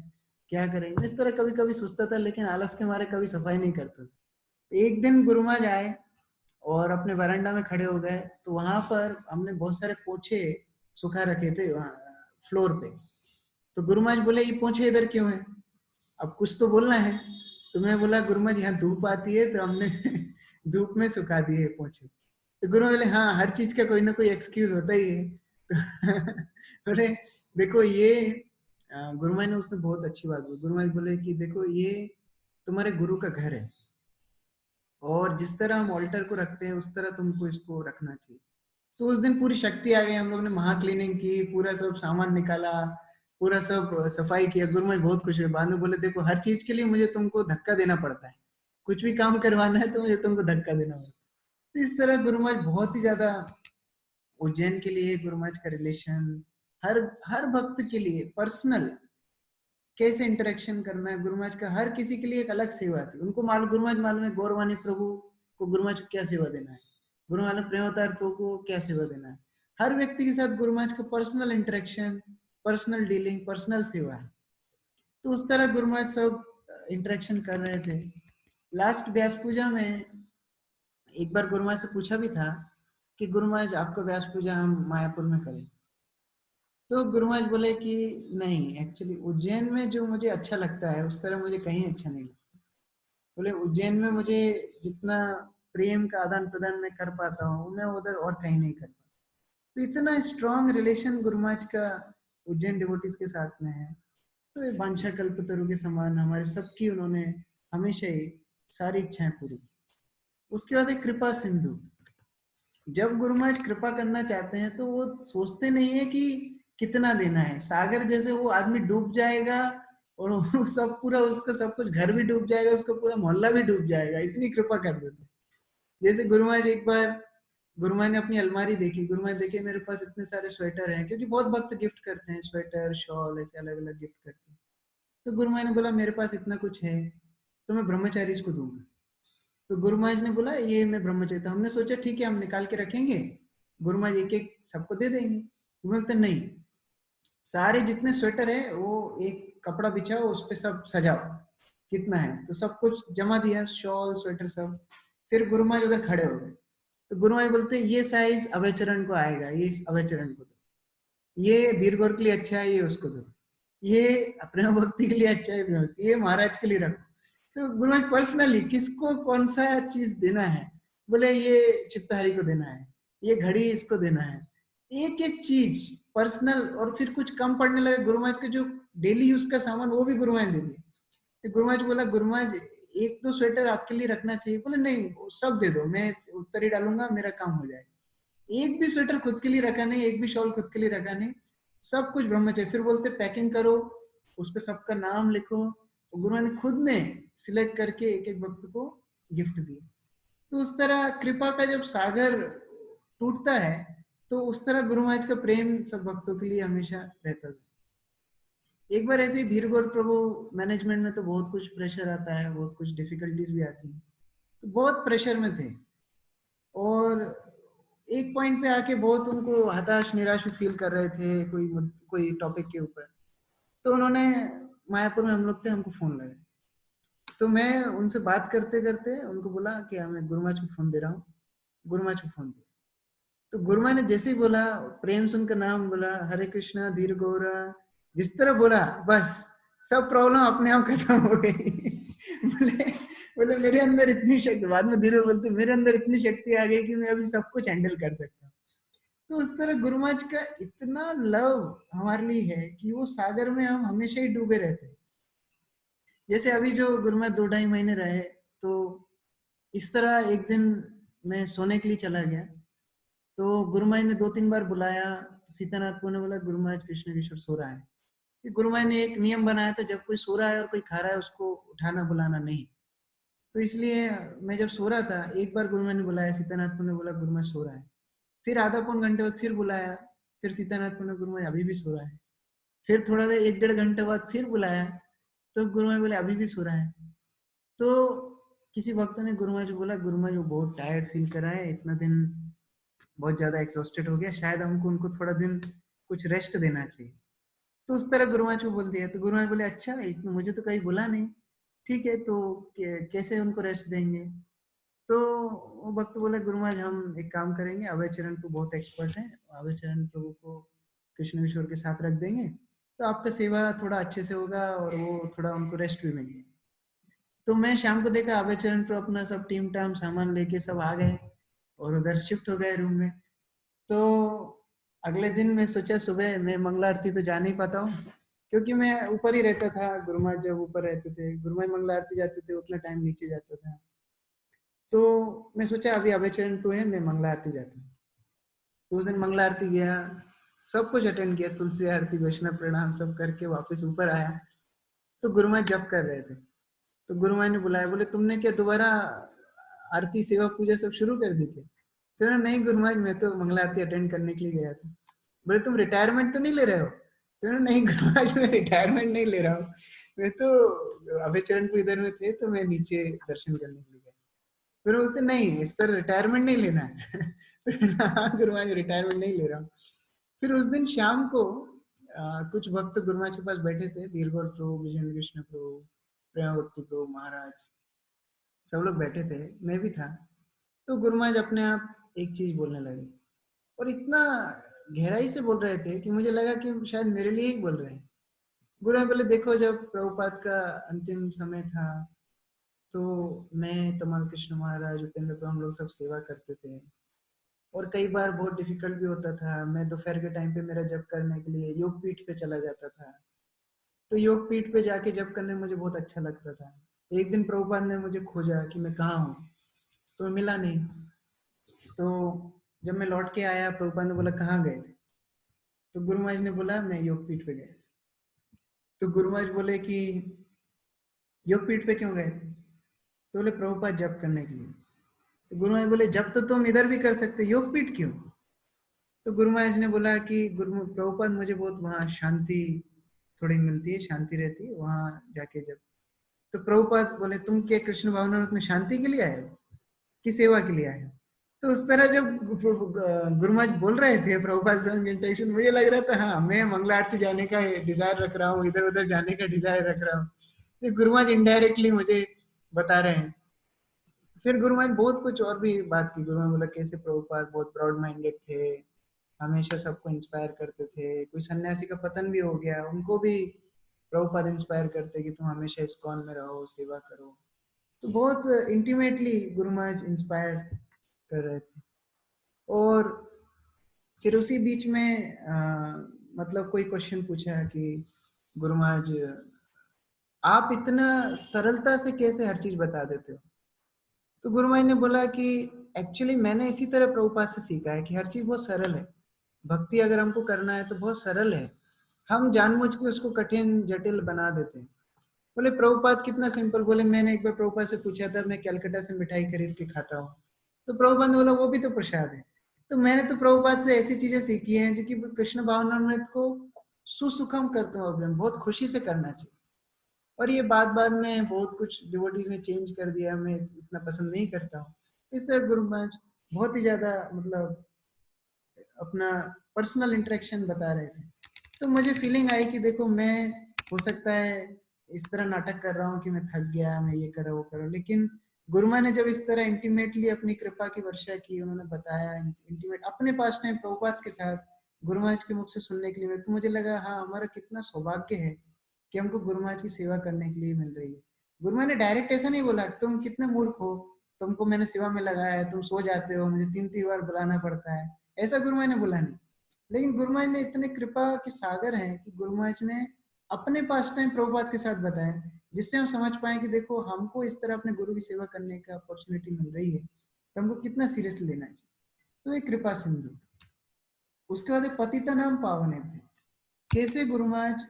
क्या करेंगे, इस तरह कभी कभी सोचता था, लेकिन आलस के मारे कभी सफाई नहीं करता था। एक दिन गुरु महाराज आए और अपने वरांडा में खड़े हो गए, तो वहां पर हमने बहुत सारे पोछे सुखा रखे थे वहां फ्लोर पे। तो गुरु महाराज बोले ये पोछे इधर क्यों है, अब कुछ तो बोलना है। तो मैं बोला गुरु महाराज यहाँ धूप आती है तो हमने धूप में सुखा दिए पोछे। तो गुरु बोले हाँ, हर चीज का कोई ना कोई एक्सक्यूज होता ही है। तो बोले देखो ये गुरु महाराज ने उसने बहुत अच्छी बात बोली। गुरु महाराज बोले कि देखो ये तुम्हारे गुरु का घर है, और जिस तरह हम ऑल्टर को रखते हैं उस तरह तुमको इसको रखना चाहिए। तो उस दिन पूरी शक्ति आ गई, हम लोग ने महा क्लीनिंग की, पूरा सब सामान निकाला, पूरा सब सफाई किया। गुरु महाराज बहुत खुश हुए, बाद में बोले देखो हर चीज के लिए मुझे तुमको धक्का देना पड़ता है, कुछ भी काम करवाना है तो मुझे तुमको धक्का देना पड़ता है। तो इस तरह गुरु महाराज बहुत ही ज्यादा उज्जैन के लिए गुरु महाराज का रिलेशन, हर हर भक्त के लिए पर्सनल कैसे इंटरेक्शन करना है, गुरु महाराज का हर किसी के लिए एक अलग सेवा थी। उनको मालूम, गुरु महाराज मालूम है गौरवाणी प्रभु को गुरु महाराज को क्या सेवा देना है, गुरु महाराज प्रेम अवतार प्रभु को क्या सेवा देना है। हर व्यक्ति के साथ गुरु महाराज का personal interaction, personal dealing, personal सेवा है। तो उस तरह गुरु महाराज सब इंटरेक्शन कर रहे थे। लास्ट व्यास पूजा में एक बार गुरु महाराज से पूछा भी था कि गुरु महाराज आपका व्यास पूजा हम मायापुर में करें। तो गुरु महाराज बोले कि नहीं, एक्चुअली उज्जैन में जो मुझे अच्छा लगता है उस तरह मुझे कहीं अच्छा नहीं लगता। बोले उज्जैन में मुझे जितना प्रेम का आदान प्रदान मैं कर पाता हूँ मैं उधर और कहीं नहीं कर पाता। तो इतना स्ट्रॉन्ग रिलेशन गुरु महाराज का उज्जैन डिवोटीज के साथ में है। तो ये वांछा कल्पतरु के समान हमारे सबकी उन्होंने हमेशा ही सारी इच्छाएं पूरी की। उसके बाद एक कृपा सिंधु। जब गुरु महाराज कृपा करना चाहते हैं तो वो सोचते नहीं है कि कितना देना है। सागर जैसे वो आदमी डूब जाएगा और वो सब पूरा उसका सब कुछ, घर भी डूब जाएगा, उसका पूरा मोहल्ला भी डूब जाएगा, इतनी कृपा कर देते। जैसे गुरु महाराज एक बार, गुरु महाराज ने अपनी अलमारी देखी, गुरु महाराज देखे मेरे पास इतने सारे स्वेटर हैं, क्योंकि बहुत भक्त गिफ्ट करते हैं, स्वेटर शॉल ऐसे अलग अलग गिफ्ट करते हैं। तो गुरु महाराज ने बोला मेरे पास इतना कुछ है तो मैं ब्रह्मचारी को दूंगा। तो गुरु महाराज ने बोला ये मैं ब्रह्मचारी, तो हमने सोचा ठीक है हम निकाल के रखेंगे, गुरु महाराज एक एक सबको दे देंगे। बोलते नहीं, सारे जितने स्वेटर है वो एक कपड़ा बिछाओ उस पे सब सजाओ, कितना है, तो सब कुछ जमा दिया, शॉल स्वेटर सब। फिर गुरु महाराज उधर खड़े हो गए। तो गुरु महाराज बोलते ये साइज अभयचरण को आएगा, ये अभयचरण को दो, ये दीर्घोर के लिए अच्छा है ये उसको दो, ये प्रेम भक्ति के लिए अच्छा है ये महाराज के लिए रखो। तो गुरु महाराज पर्सनली किसको कौन सा चीज देना है, बोले ये चित्तहरी को देना है, ये घड़ी इसको देना है, एक एक चीज पर्सनल। और फिर कुछ कम पड़ने लगे गुरु महाराज के जो डेली यूज का सामान वो भी गुरु महाराज दे दिए। गुरु महाराज बोला गुरु महाराज एक दो स्वेटर आपके लिए रखना चाहिए, बोले नहीं सब दे दो, मैं उत्तर ही डालूंगा, मेरा काम हो जाएगा। एक भी स्वेटर खुद के लिए रखा नहीं, एक भी शॉल खुद के लिए रखा नहीं, सब कुछ ब्रह्मचर्य। फिर बोलते पैकिंग करो, उस पर सबका नाम लिखो। गुरु ने खुद ने सिलेक्ट करके एक एक भक्त को गिफ्ट दिए। तो उस तरह कृपा का जब सागर टूटता है तो उस तरह गुरु महाराज का प्रेम सब भक्तों के लिए हमेशा रहता था। एक बार ऐसे ही धीर गौर प्रभु मैनेजमेंट में तो बहुत कुछ प्रेशर आता है, बहुत कुछ डिफिकल्टीज भी आती हैं, तो बहुत प्रेशर में थे और एक पॉइंट पे आके बहुत उनको हताश निराश फील कर रहे थे कोई टॉपिक के ऊपर। तो उन्होंने, मायापुर में हम लोग थे, हमको फोन लगाया। तो मैं उनसे बात करते करते उनको बोला कि मैं गुरु महाराज को फोन दे रहा हूँ। गुरु महाराज को फोन दिया तो गुरु महाराज ने जैसे ही बोला, प्रेम से उनका नाम बोला, हरे कृष्णा धीर गौरा, जिस तरह बोला बस सब प्रॉब्लम अपने आप खत्म हो गई। बोले मेरे अंदर इतनी शक्ति, बाद में धीरे बोलते मेरे अंदर इतनी शक्ति आ गई कि मैं अभी सब कुछ हैंडल कर सकता हूँ। तो उस तरह गुरु महाराज का इतना लव हमारे लिए है कि वो सागर में हम हमेशा ही डूबे रहते हैं। जैसे अभी जो गुरु महाराज 2-2.5 महीने रहे, तो इस तरह एक दिन मैं सोने के लिए चला गया, तो गुरु महाराज ने 2-3 बार बुलाया। तो सीतानाथ ने बोला गुरु महाराज कृष्ण किशोर सो रहा है। गुरु महाराज ने एक नियम बनाया था, जब कोई सो रहा है और कोई खा रहा है उसको उठाना बुलाना नहीं। तो इसलिए मैं जब सो रहा था एक बार गुरु महाराज ने बुलाया, सीतानाथ ने बोला गुरु महाराज सो रहा है। फिर आधा पौन घंटे बाद फिर बुलाया, फिर सीतानाथ ने गुरु महाराज अभी भी सो रहा है। फिर थोड़ा देर 1-1.5 घंटे बाद फिर बुलाया तो गुरु महाराज बोले अभी भी सो रहा है। तो किसी भक्त ने गुरु महाराज को बोला, गुरु महाराज वो बहुत टायर्ड फील कर रहा है, इतना दिन बहुत ज्यादा एग्जॉस्टेड हो गया, शायद हमको उनको थोड़ा दिन कुछ रेस्ट देना चाहिए। तो उस तरह गुरु महाराज को बोल दिया। तो गुरु महाराज बोले, अच्छा इतना मुझे तो कहीं बोला नहीं, ठीक है तो कैसे उनको रेस्ट देंगे? तो वो भक्त बोले, गुरु महाराज हम एक काम करेंगे, अभय चरण प्रभु बहुत एक्सपर्ट है, अभय चरण प्रभु को कृष्ण किशोर के साथ रख देंगे, तो आपका सेवा थोड़ा अच्छे से होगा और वो थोड़ा उनको रेस्ट भी मिलेगी। तो मैं शाम को देखा अभय चरण प्रभु अपना सब टीम टाम सामान लेके सब आ गए और उधर शिफ्ट हो गए रूम में। तो अगले दिन मैं सोचा सुबह मैं मंगला आरती तो जा नहीं पाता हूँ, क्योंकि मैं ऊपर ही रहता था, गुरु महाराज जब ऊपर रहते थे, गुरु महाराज मंगला आरती जाते थे, उतना टाइम नीचे जाता था। तो मैं सोचा अभी अभय चरण 2 है, मैं मंगला आरती जाता हूँ। तो उस दिन मंगला आरती गया, सब कुछ अटेंड किया, तुलसी आरती वैष्णव प्रणाम सब करके वापस ऊपर आया। तो गुरु महाराज जप कर रहे थे। तो गुरु महाराज ने बुलाया, बोले तुमने क्या दोबारा आरती सेवा पूजा सब शुरू कर दी थी? तो नहीं गुरु महाराज, मैं तो मंगला आरती अटेंड करने के लिए गया था। बोले तुम रिटायरमेंट तो नहीं ले रहे हो? तो नहीं गुरु महाराज, मैं रिटायरमेंट नहीं ले रहा हूँ, मैं तो अभय चरण को इधर में थे तो मैं नीचे दर्शन करने के लिए गया। फिर बोलते नहीं इस तरह रिटायरमेंट नहीं लेना है। हाँ गुरु महाराज रिटायरमेंट नहीं ले रहा हूँ। फिर उस दिन शाम को कुछ भक्त गुरु महाराज के पास बैठे थे, दीर्घोर प्रभु, विजय कृष्ण प्रभु, प्रेमावती प्रभु महाराज, सब लोग बैठे थे, मैं भी था। तो गुरु महाराज अपने आप एक चीज बोलने लगे और इतना गहराई से बोल रहे थे कि मुझे लगा कि शायद मेरे लिए ही बोल रहे हैं। गुरु महाराज बोले, देखो जब प्रभुपाद का अंतिम समय था तो मैं, तमाल कृष्ण महाराज, उपेंद्र प्रभु, हम लोग सब सेवा करते थे और कई बार बहुत डिफिकल्ट भी होता था। मैं दोपहर के टाइम पे मेरा जप करने के लिए योग पीठ पे चला जाता था, तो योग पीठ पे जाके जप करने में मुझे बहुत अच्छा लगता था। एक दिन प्रभुपाद ने मुझे खोजा कि मैं कहाँ हूँ, तो मिला नहीं। तो जब मैं लौट के आया, प्रभुपाद ने बोला कहाँ गए थे? तो गुरु महाराज ने बोला मैं योग पीठ पे गए। तो गुरु महाराज बोले कि योग पीठ पे क्यों गए थे? तो बोले प्रभुपाद जप करने के लिए। तो गुरु महाराज बोले जब तो तुम इधर भी कर सकते, योग पीठ क्यों? तो गुरु महाराज ने बोला कि गुरु प्रभुपाद, मुझे बहुत वहाँ शांति थोड़ी मिलती है, शांति रहती है वहाँ जाके जब। तो प्रभुपाद बोले तुम क्या कृष्ण भावनामृत में शांति के लिए आए हो कि सेवा के लिए आए हो? तो उस तरह जब गुरु महाराज बोल रहे थे प्रभुपाद संग इंटेंशन, मुझे लग रहा था हाँ मैं मंगला आरती जाने का डिजायर रख रहा हूँ, इधर उधर जाने का डिजायर रख रहा हूँ। गुरु महाराज इनडायरेक्टली मुझे बता रहे हैं। फिर गुरु महाराज बहुत कुछ और भी बात की। गुरु महाराज बोला कैसे प्रभुपाद बहुत ब्रॉड माइंडेड थे, हमेशा सबको इंस्पायर करते थे, कोई सन्यासी का पतन भी हो गया उनको भी प्रभुपाद इंस्पायर करते कि तुम हमेशा इस्कॉन में रहो, सेवा करो। तो बहुत इंटीमेटली गुरु महाराज इंस्पायर कर रहे थे। और फिर उसी बीच में मतलब कोई क्वेश्चन पूछा कि गुरु महाराज आप इतना सरलता से कैसे हर चीज बता देते हो? तो गुरु महाराज ने बोला कि एक्चुअली मैंने इसी तरह प्रभुपाद से सीखा है कि हर चीज बहुत सरल है। भक्ति अगर हमको करना है तो बहुत सरल है, हम जानबूझ के उसको कठिन जटिल बना देते हैं। बोले प्रभुपाद कितना सिंपल? बोले मैंने एक बार प्रभुपाद से पूछा था, मैं कलकत्ता से मिठाई खरीद के खाता हूँ। तो प्रभुपाद ने बोला वो भी तो प्रसाद है। तो मैंने तो प्रभुपाद से ऐसी चीजें सीखी हैं जो कि कृष्ण भावनामृत को सुसुखम करते हो, बहुत खुशी से करना चाहिए। और ये बात बाद में बहुत कुछ डिवोटीज ने चेंज कर दिया, मैं इतना पसंद नहीं करता हूँ। इस तरह गुरु महाराज बहुत ही ज्यादा मतलब अपना पर्सनल इंटरेक्शन बता रहे थे। तो मुझे फीलिंग आई कि देखो मैं हो सकता है इस तरह नाटक कर रहा हूँ कि मैं थक गया, मैं ये करा वो करा, लेकिन गुरुमा ने जब इस तरह इंटीमेटली अपनी कृपा की वर्षा की, उन्होंने बताया इंटीमेट अपने पास टाइम प्रभुपाद के साथ गुरु महाराज के मुख से सुनने के लिए, तो मुझे लगा हाँ हमारा कितना सौभाग्य है कि हमको गुरु महाराज की सेवा करने के लिए मिल रही है। गुरु महाराज ने डायरेक्ट ऐसा नहीं बोला तुम कितने मूर्ख हो, तुमको मैंने सेवा में लगाया है, तुम सो जाते हो, मुझे 3-3 बार बुलाना पड़ता है, ऐसा गुरु महाराज ने बोला नहीं। लेकिन गुरु महाराज ने इतने कृपा के सागर हैं कि गुरु महाराज ने अपने पास टाइम प्रभुपाद के साथ बताया, जिससे हम समझ पाए कि देखो हमको इस तरह अपने गुरु की सेवा करने का अपॉर्चुनिटी मिल रही है तो हमको कितना सीरियसली लेना चाहिए। तो एक कृपा सिंधु। उसके बाद पतिता नाम पावन है, कैसे गुरु महाराज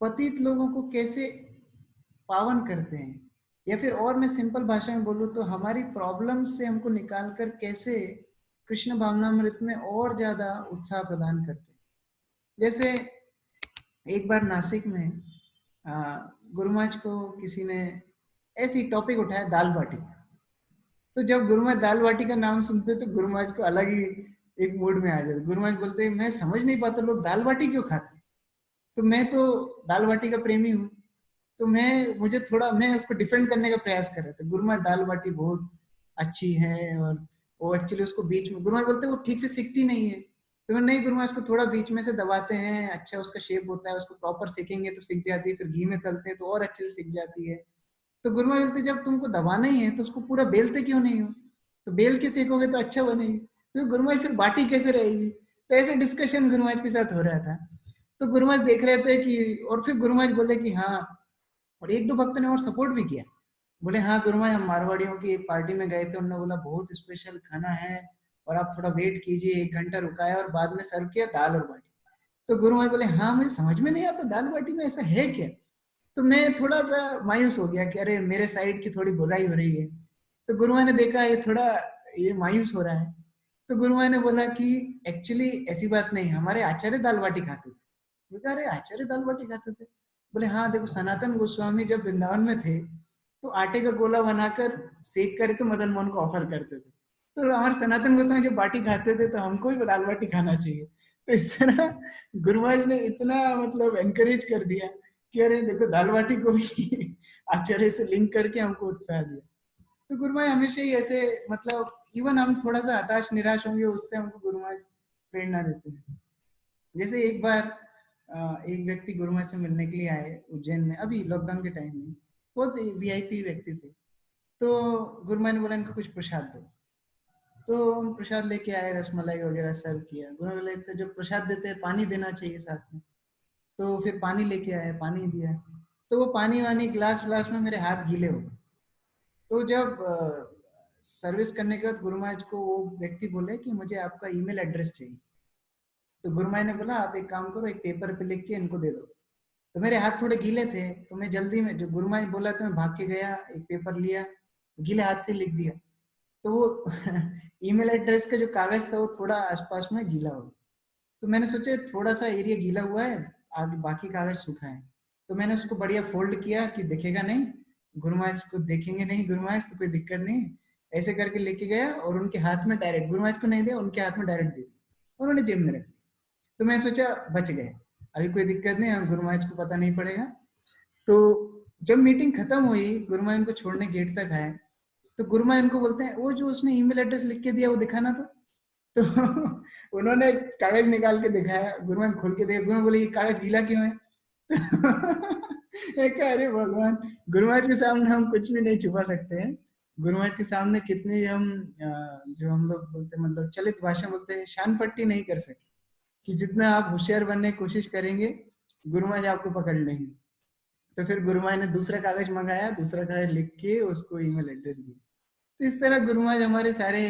पतित लोगों को कैसे पावन करते हैं, या फिर और मैं सिंपल भाषा में बोलूँ तो हमारी प्रॉब्लम से हमको निकाल कर कैसे कृष्ण भावनामृत में और ज्यादा उत्साह प्रदान करते हैं। जैसे एक बार नासिक में गुरु महाराज को किसी ने ऐसे ही टॉपिक उठाया दाल बाटी। तो जब गुरु महाराज दाल बाटी का नाम सुनते तो गुरु महाराज को अलग ही एक मूड में आ जाते। गुरु महाराज बोलते मैं समझ नहीं पाता लोग दाल बाटी क्यों खाते। तो मैं तो दाल बाटी का प्रेमी हूँ, तो मैं उसको डिफेंड करने का प्रयास कर रहा था। गुरु महाराज दाल बाटी बहुत अच्छी है, और वो एक्चुअली उसको बीच में गुरु महाराज बोलते वो ठीक से सिकती नहीं है। तो मैं नहीं, गुरु महाराज उसको थोड़ा बीच में से दबाते हैं, अच्छा उसका शेप होता है, उसको प्रॉपर सेकेंगे तो सिक जाती है, फिर घी में तलते हैं तो और अच्छे से सिक जाती है। तो गुरु महाराज बोलते जब तुमको दबाना ही है तो उसको पूरा बेलते क्यों नहीं हो, तो बेल के सेकोगे तो अच्छा बनेगी। तो गुरु महाराज फिर बाटी कैसे रहेगी। तो ऐसे डिस्कशन गुरु महाराज के साथ हो रहा था। तो गुरु महाराज देख रहे थे कि, और फिर गुरु महाराज बोले कि हाँ, और एक दो भक्त ने और सपोर्ट भी किया। बोले हाँ गुरु महाराज हम मारवाड़ियों की एक पार्टी में गए थे, उन्होंने बोला बहुत स्पेशल खाना है और आप थोड़ा वेट कीजिए। 1 घंटा रुकाया और बाद में सर्व किया दाल और बाटी। तो गुरु महाराज बोले हाँ मुझे समझ में नहीं आता दाल बाटी में ऐसा है क्या। तो मैं थोड़ा सा मायूस हो गया कि अरे मेरे साइड की थोड़ी बुराई हो रही है। तो गुरु महाराज ने देखा ये मायूस हो रहा है। तो गुरु महाराज ने बोला कि एक्चुअली ऐसी बात नहीं, हमारे आचार्य दाल बाटी खाते थे। बोला अरे आचार्य दाल बाटी खाते थे। बोले हाँ देखो सनातन गोस्वामी जब वृंदावन में थे तो आटे का गोला बनाकर सेक करके मदन मोहन को ऑफर करते थे। तो हमारे सनातन गोस्वामी जब बाटी खाते थे तो हमको भी दाल बाटी खाना चाहिए। तो इस तरह गुरु महाराज ने इतना मतलब एनकरेज कर दिया कि अरे देखो दाल बाटी को भी आचार्य से लिंक करके हमको उत्साह दिया। तो गुरु महाराज हमेशा ही ऐसे मतलब इवन हम थोड़ा सा हताश निराश होंगे उससे हमको गुरु महाराज प्रेरणा देते हैं। जैसे एक बार एक व्यक्ति गुरु महाराज से मिलने के लिए आए उज्जैन में, अभी लॉकडाउन के टाइम में, बहुत वीआईपी व्यक्ति थे। तो गुरु महाराज ने बोला इनको कुछ प्रसाद दो। तो हम प्रसाद लेके आए, रसमलाई वगैरह सर्व किया। गुरु महाराज बोले तो जो प्रसाद देते हैं पानी देना चाहिए साथ में। तो फिर पानी लेके आए, पानी दिया। तो वो पानी वानी ग्लास व्लास में मेरे हाथ गीले हो गए। तो जब सर्विस करने के बाद गुरु महाराज को वो व्यक्ति बोले कि मुझे आपका ईमेल एड्रेस चाहिए। तो गुरु महाराज ने बोला आप एक काम करो, एक पेपर पे लिख के इनको दे दो। तो मेरे हाथ थोड़े गीले थे तो मैं जल्दी में, जो गुरु महाराज बोला तो मैं भाग के गया, एक पेपर लिया, गीले हाथ से लिख दिया। तो वो ईमेल एड्रेस का जो कागज था वो थोड़ा आसपास में गीला हो गया। तो मैंने सोचा थोड़ा सा एरिया गीला हुआ है, आगे बाकी कागज सूखा है। तो मैंने उसको बढ़िया फोल्ड किया कि दिखेगा नहीं, गुरु महाराज को देखेंगे नहीं, गुरु महाराज तो कोई दिक्कत नहीं। ऐसे करके लेके गया और उनके हाथ में डायरेक्ट, गुरु महाराज को नहीं दिया, उनके हाथ में डायरेक्ट दे दिया, उन्होंने जेब में रख लिया। तो मैं सोचा बच गए, अभी कोई दिक्कत नहीं, गुरु महाराज को पता नहीं पड़ेगा। तो जब मीटिंग खत्म हुई, गुरु महाराज को छोड़ने गेट तक आए, तो गुरु महाराज इनको बोलते हैं वो जो उसने ईमेल एड्रेस लिख के दिया वो दिखाना था। तो उन्होंने कागज निकाल के दिखाया, गुरु महाराज खोल के देखा, गुरु महाराज बोले ये कागज गीला क्यों है। एक अरे भगवान, गुरु महाराज के सामने हम कुछ भी नहीं छुपा सकते हैं। गुरु महाराज के सामने कितने भी हम जो हम लोग बोलते मतलब चलित भाषा बोलते हैं शान पट्टी नहीं कर सकते, कि जितना आप होशियार बनने की कोशिश करेंगे गुरु महाराज आपको पकड़ लेंगे। तो फिर गुरु महाराज ने दूसरा कागज मंगाया, दूसरा कागज लिख के उसको ईमेल एड्रेस दिया। तो इस तरह गुरु महाराज हमारे सारे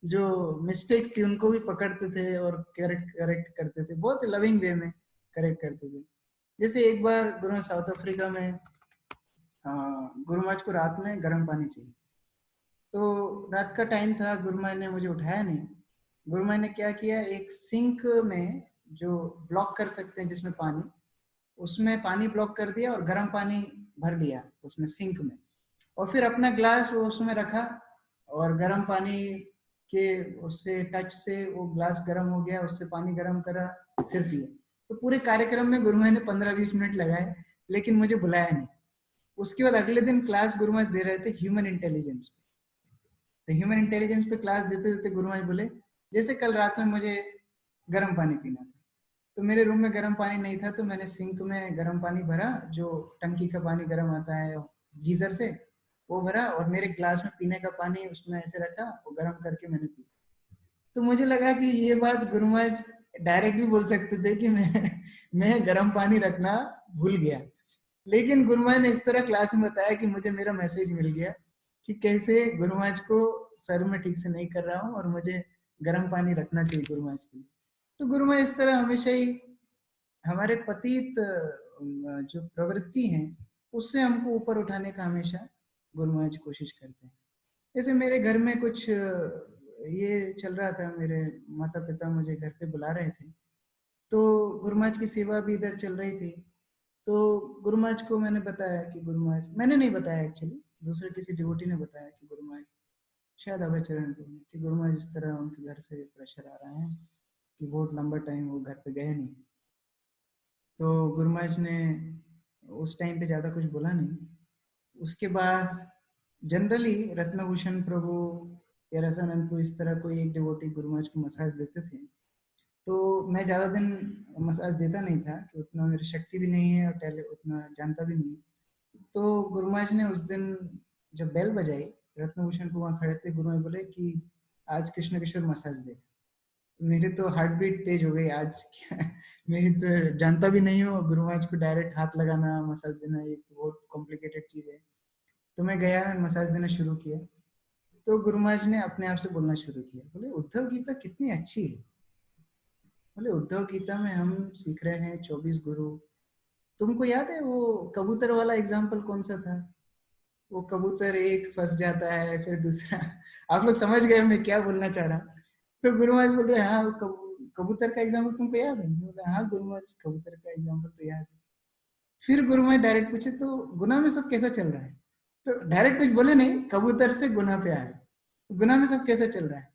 जो मिस्टेक्स थी उनको भी पकड़ते थे और करेक्ट करते थे, बहुत लविंग वे में करेक्ट करते थे। जैसे एक बार गुरु महाराज साउथ अफ्रीका में, गुरु महाराज को रात में गर्म पानी चाहिए। तो रात का टाइम था, गुरु महाराज ने मुझे उठाया नहीं। गुरु महाराज ने क्या किया, एक सिंक में जो ब्लॉक कर सकते हैं जिसमें पानी, उसमें पानी ब्लॉक कर दिया और गर्म पानी भर लिया उसमें सिंक में, और फिर अपना ग्लास वो उसमें रखा और गर्म पानी के उससे टच से वो ग्लास गर्म हो गया, उससे पानी गर्म करा, फिर पिया। तो पूरे कार्यक्रम में गुरु महाराज ने 15-20 मिनट लगाए, लेकिन मुझे बुलाया नहीं। उसके बाद अगले दिन क्लास गुरु महाराज दे रहे थे ह्यूमन इंटेलिजेंस। तो ह्यूमन इंटेलिजेंस पे क्लास देते देते गुरु महाराज बोले जैसे कल रात में मुझे गर्म पानी पीना था, तो मेरे रूम में गर्म पानी नहीं था, तो मैंने सिंक में गर्म पानी भरा, जो टंकी का पानी गर्म आता है गीजर से, वो भरा और मेरे ग्लास में पीने का पानी उसमें ऐसे रखा, वो गर्म करके मैंने पी। तो मुझे लगा कि ये बात गुरु महाराज डायरेक्ट भी बोल सकते थे कि मैं गर्म पानी रखना भूल गया, लेकिन गुरु महाराज ने इस तरह क्लास में बताया कि मुझे मेरा मैसेज मिल गया कि कैसे गुरु महाराज को सर में ठीक से नहीं कर रहा हूँ और मुझे गर्म पानी रखना चाहिए गुरु महाराज के लिए। तो गुरु महाराज इस तरह हमेशा ही हमारे पतित जो प्रवृत्ति है उससे हमको ऊपर उठाने का हमेशा गुरु महाराज कोशिश करते हैं। जैसे मेरे घर में कुछ ये चल रहा था, मेरे माता पिता मुझे घर पे बुला रहे थे, तो गुरु महाराज की सेवा भी इधर चल रही थी। तो गुरु महाराज को मैंने बताया कि गुरु महाराज, मैंने नहीं बताया एक्चुअली, दूसरे किसी डिवोटी ने बताया कि गुरु महाराज, शायद अभय चरण को, कि गुरु महाराज इस तरह उनके घर से प्रेशर आ रहा है कि बहुत लंबा टाइम वो घर पे गए नहीं। तो गुरु महाराज ने उस टाइम पे ज़्यादा कुछ बोला नहीं। उसके बाद जनरली रत्नभूषण प्रभु या रसानंद को इस तरह कोई एक डिवोटी गुरु महाराज को मसाज देते थे। तो मैं ज़्यादा दिन मसाज देता नहीं था कि उतना मेरी शक्ति भी नहीं है और टैलेंट उतना जानता भी नहीं। तो गुरु महाराज ने उस दिन जब बेल बजाई, रत्नभूषण को वहाँ खड़े थे, गुरु महाराज बोले कि आज कृष्ण किशोर मसाज दे। मेरी तो हार्ट बीट तेज हो गई आज क्या मेरी तो जानता भी नहीं हूँ, गुरु महाराज को डायरेक्ट हाथ लगाना मसाज देना ये तो बहुत कॉम्प्लिकेटेड चीज़ है। तो मैं गया, मसाज देना शुरू किया। तो गुरु महाराज ने अपने आप से बोलना शुरू किया, बोले उद्धव गीता कितनी अच्छी है। बोले उद्धव गीता में हम सीख रहे हैं 24 गुरु। तुमको याद है वो कबूतर वाला एग्जाम्पल कौन सा था? वो कबूतर एक फंस जाता है, फिर दूसरा आप लोग समझ गए मैं क्या बोलना चाह रहा। तो गुरु महाराज बोल रहे हैं हाँ कबूतर का एग्जाम्पल तुमको याद है? बोला हाँ गुरु महाराज कबूतर का एग्जाम्पल तो याद है। फिर गुरु महाराज डायरेक्ट पूछे तो गुना में सब कैसा चल रहा है? तो डायरेक्ट कुछ बोले नहीं, कबूतर से गुना पे आए, गुना में सब कैसा चल रहा है?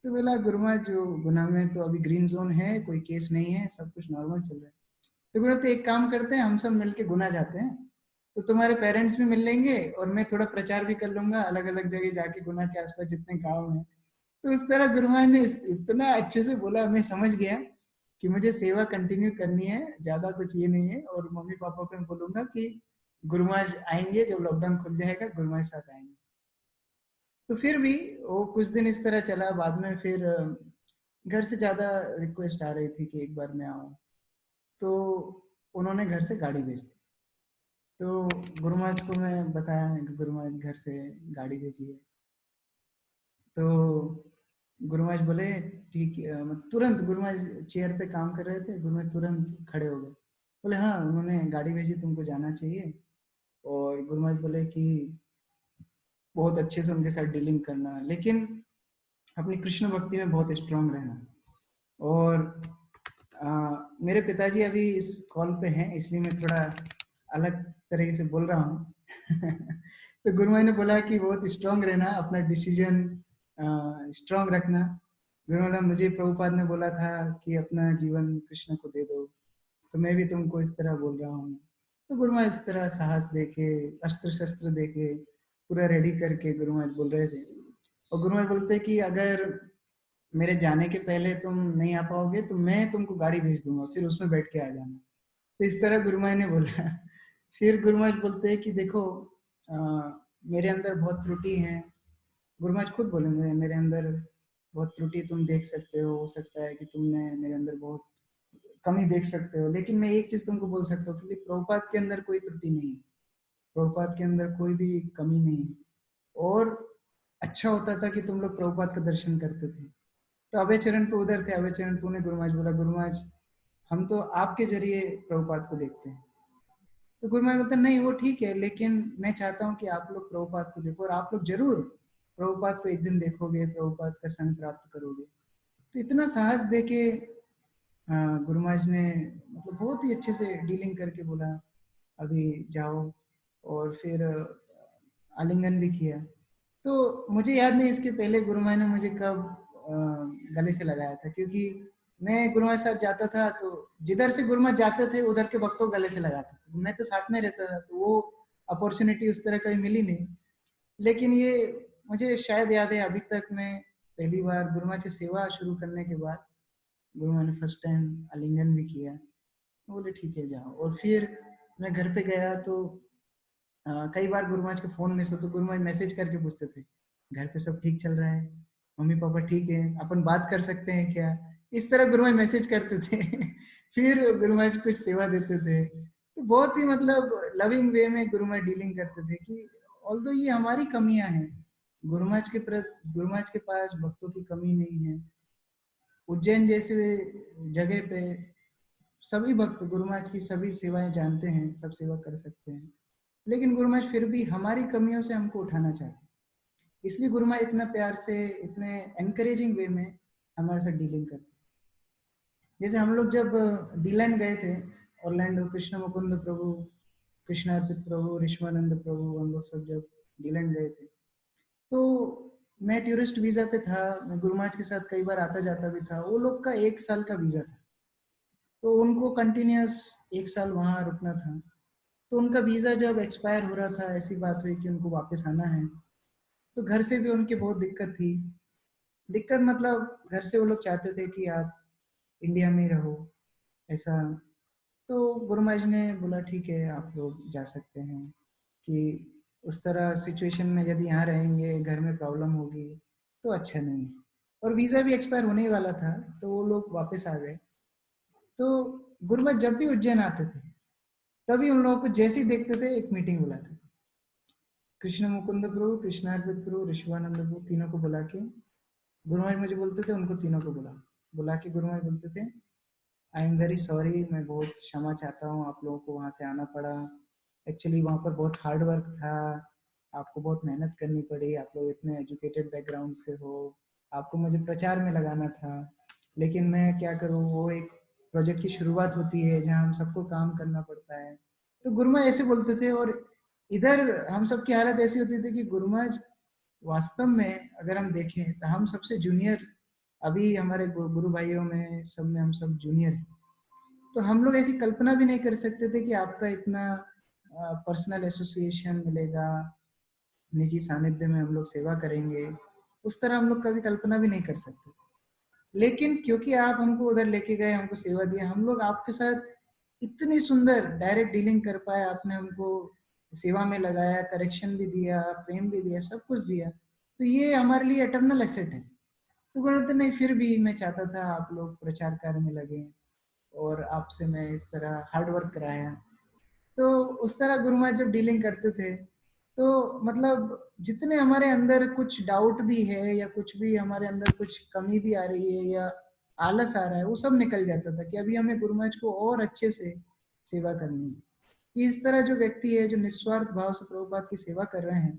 तो बोला गुरु महाराज जो गुना में तो अभी ग्रीन जोन है, कोई केस नहीं है, सब कुछ नॉर्मल चल रहा है। तो गुरु तो एक काम करते हैं, हम सब मिलके गुना जाते हैं, तो तुम्हारे पेरेंट्स भी मिल लेंगे और मैं थोड़ा प्रचार भी कर लूंगा अलग अलग जगह जाके, गुना के आसपास जितने गाँव हैं। तो उस तरह गुरु महाराज ने इतना अच्छे से बोला, मैं समझ गया कि मुझे सेवा कंटिन्यू करनी है, ज्यादा कुछ ये नहीं है। और मम्मी पापा को मैं बोलूंगा कि गुरु महाराज आएंगे, जब लॉकडाउन खुल जाएगा गुरु महाराज साथ आएंगे। तो फिर भी वो कुछ दिन इस तरह चला। बाद में फिर घर से ज्यादा रिक्वेस्ट आ रही थी कि एक बार मैं आऊँ, तो उन्होंने घर से गाड़ी भेज दी। तो गुरु महाराज को मैं बताया कि गुरु महाराज घर से गाड़ी भेजी है। तो गुरु महाराज बोले ठीक है, तुरंत गुरु महाराज चेयर पे काम कर रहे थे, गुरु महाराज तुरंत खड़े हो गए, बोले हाँ उन्होंने गाड़ी भेजी, तुमको जाना चाहिए। और गुरु महाराज बोले कि बहुत अच्छे से उनके साथ डीलिंग करना, लेकिन अपनी कृष्ण भक्ति में बहुत स्ट्रांग रहना। और मेरे पिताजी अभी इस कॉल पे हैं, इसलिए मैं थोड़ा अलग तरीके से बोल रहा हूँ तो गुरु महाराज ने बोला कि बहुत स्ट्रांग रहना, अपना डिसीजन स्ट्रांग रखना। गुरु महाराज मुझे प्रभुपाद ने बोला था कि अपना जीवन कृष्ण को दे दो, तो मैं भी तुमको इस तरह बोल रहा हूँ। तो गुरु महाराज इस तरह साहस देके, अस्त्र शस्त्र देके, पूरा रेडी करके गुरु महाराज बोल रहे थे। और गुरु महाराज बोलते कि अगर मेरे जाने के पहले तुम नहीं आ पाओगे तो मैं तुमको गाड़ी भेज दूंगा, फिर उसमें बैठ के आ जाना। तो इस तरह गुरु महाराज ने बोला फिर गुरु महाराज बोलते हैं कि देखो आ, मेरे अंदर बहुत त्रुटि है। गुरु महाराज खुद बोलेंगे मेरे अंदर बहुत त्रुटि तुम देख सकते हो सकता है कि तुमने मेरे अंदर बहुत कमी देख सकते हो, लेकिन मैं एक चीज तुमको बोल सकता हूँ कि प्रभुपाद के अंदर कोई त्रुटि नहीं है, प्रभुपाद के अंदर कोई भी कमी नहीं है। और अच्छा होता था कि तुम लोग प्रभुपाद का दर्शन करते थे। तो अभय चरण पे उधर थे, अभय चरण पे ने गुरु महाराज बोला गुरु महाराज हम तो आपके जरिए प्रभुपाद को देखते हैं। तो गुरु महाराज बोलते नहीं वो ठीक है, लेकिन मैं चाहता हूँ कि आप लोग प्रभुपाद को देखो और आप लोग जरूर प्रभुपाद को एक दिन देखोगे, प्रभुपाद का संग प्राप्त करोगे। तो इतना साहस देके गुरु महाराज ने मतलब बहुत ही अच्छे से डीलिंग करके बोला अभी जाओ, और फिर आलिंगन भी किया। तो मुझे याद नहीं इसके पहले गुरु महाराज ने मुझे कब गले से लगाया था, क्योंकि मैं गुरु महाराज साथ जाता था तो जिधर से गुरु महाराज जाते थे उधर के भक्तों को गले से लगाता था, मैं तो साथ में रहता था, तो वो अपॉर्चुनिटी उस तरह कभी मिली नहीं। लेकिन ये मुझे शायद याद है अभी तक मैं पहली बार गुरु महाराज की सेवा शुरू करने के बाद गुरु महाराज ने फर्स्ट टाइम आलिंगन भी किया। बोले ठीक है जाओ। और फिर मैं घर पे गया तो कई बार गुरु महाराज के फोन में से तो गुरु महाराज मैसेज करके पूछते थे घर पे सब ठीक चल रहा है, मम्मी पापा ठीक है, अपन बात कर सकते हैं क्या, इस तरह गुरु महाराज मैसेज करते थे फिर गुरु महाराज कुछ सेवा देते थे। तो बहुत ही मतलब लविंग वे में गुरु महाराज डीलिंग करते थे कि ऑल्दो ये हमारी कमियां हैं, गुरु महाराज के पास भक्तों की कमी नहीं है। उज्जैन जैसे जगह पे सभी भक्त गुरु महाराज की सभी सेवाएं जानते हैं, सब सेवा कर सकते हैं, लेकिन गुरु महाराज फिर भी हमारी कमियों से हमको उठाना चाहते हैं। इसलिए गुरु महाराज इतना प्यार से, इतने एनकरेजिंग वे में हमारे साथ डीलिंग करते हैं। जैसे हम लोग जब डीलैंड गए थे, ऑरलैंडो, कृष्ण मुकुंद प्रभु, कृष्णार्पित प्रभु, ऋषवानंद प्रभु, हम लोग सब जब नीलैंड गए थे। तो मैं टूरिस्ट वीज़ा पे था, मैं गुरु महाराज के साथ कई बार आता जाता भी था। वो लोग का 1 साल का वीज़ा था, तो उनको कंटिन्यूअस 1 साल वहाँ रुकना था। तो उनका वीज़ा जब एक्सपायर हो रहा था, ऐसी बात हुई कि उनको वापस आना है, तो घर से भी उनकी बहुत दिक्कत थी। दिक्कत मतलब घर से वो लोग चाहते थे कि आप इंडिया में ही रहो, ऐसा। तो गुरु महाराज ने बोला ठीक है आप लोग जा सकते हैं, कि उस तरह सिचुएशन में यदि यहाँ रहेंगे, घर में प्रॉब्लम होगी तो अच्छा नहीं है। और वीज़ा भी एक्सपायर होने ही वाला था, तो वो लोग वापस आ गए। तो गुरु महाराज जब भी उज्जैन आते थे, तभी उन लोगों को जैसे ही देखते थे एक मीटिंग बुलाते थे। कृष्ण मुकुंद प्रभु, कृष्णार्पित प्रभु, ऋषभानंद प्रभु, तीनों को बुला के गुरु महाराज मुझे बोलते थे उनको तीनों को बुला के गुरु महाराज बोलते थे आई एम वेरी सॉरी, मैं बहुत क्षमा चाहता हूँ, आप लोगों को वहाँ से आना पड़ा। एक्चुअली वहाँ पर बहुत हार्ड वर्क था, आपको बहुत मेहनत करनी पड़ी, आप लोग इतने एजुकेटेड बैकग्राउंड से हो, आपको मुझे प्रचार में लगाना था, लेकिन मैं क्या करूँ, वो एक प्रोजेक्ट की शुरुआत होती है जहाँ हम सबको काम करना पड़ता है। तो गुरुमा ऐसे बोलते थे, और इधर हम सबकी हालत ऐसी होती थी कि गुरुमा वास्तव में अगर हम देखें तो हम सबसे जूनियर, अभी हमारे गुरु भाइयों में सब में हम सब जूनियर हैं। तो हम लोग ऐसी कल्पना भी नहीं कर सकते थे कि आपका इतना पर्सनल एसोसिएशन मिलेगा, निजी सानिध्य में हम लोग सेवा करेंगे, उस तरह हम लोग कभी कल्पना भी नहीं कर सकते। लेकिन क्योंकि आप हमको उधर लेके गए, हमको सेवा दिया, हम लोग आपके साथ इतनी सुंदर डायरेक्ट डीलिंग कर पाए, आपने हमको सेवा में लगाया, करेक्शन भी दिया, प्रेम भी दिया, सब कुछ दिया, तो ये हमारे लिए एटर्नल एसेट है। तो बोलते नहीं, फिर भी मैं चाहता था आप लोग प्रचार कार्य में लगे, और आपसे मैं इस तरह हार्ड वर्क कराया। तो उस तरह गुरु महाराज जब डीलिंग करते थे, तो मतलब जितने हमारे अंदर कुछ डाउट भी है, या कुछ भी हमारे अंदर कुछ कमी भी आ रही है, या आलस आ रहा है, वो सब निकल जाता था कि अभी हमें गुरु महाराज को और अच्छे से सेवा करनी है। कि इस तरह जो व्यक्ति है, जो निस्वार्थ भाव से प्रभुपाद की सेवा कर रहे हैं,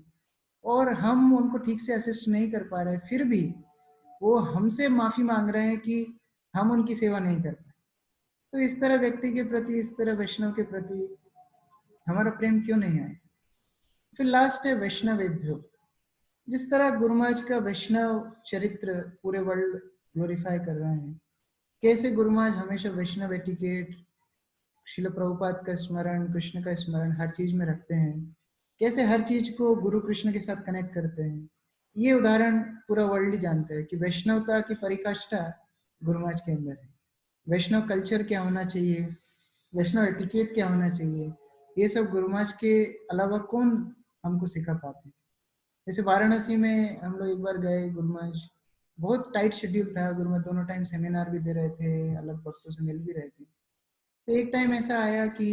और हम उनको ठीक से असिस्ट नहीं कर पा रहे, फिर भी वो हमसे माफी मांग रहे हैं कि हम उनकी सेवा नहीं कर पाए। तो इस तरह व्यक्ति के प्रति, इस तरह वैष्णव के प्रति हमारा प्रेम क्यों नहीं आए। फिर लास्ट है वैष्णवेभ्यो। जिस तरह गुरु महाराज का वैष्णव चरित्र पूरे वर्ल्ड ग्लोरीफाई कर रहे हैं, कैसे गुरु महाराज हमेशा वैष्णव एटिकेट, शिल प्रभुपाद का स्मरण, कृष्ण का स्मरण हर चीज में रखते हैं, कैसे हर चीज को गुरु कृष्ण के साथ कनेक्ट करते हैं, ये उदाहरण पूरा वर्ल्ड ही जानता है कि वैष्णवता की परिकाष्ठा गुरु महाराज के अंदर है। वैष्णव कल्चर क्या होना चाहिए, वैष्णव एटिकेट क्या होना चाहिए, ये सब गुरु महाराज के अलावा कौन हमको सिखा पाते हैं। जैसे वाराणसी में हम लोग एक बार गए, गुरु महाराज बहुत टाइट शेड्यूल था, गुरु महाराज दोनों टाइम सेमिनार भी दे रहे थे, अलग भक्तों से मिल भी रहे थे। तो एक टाइम ऐसा आया कि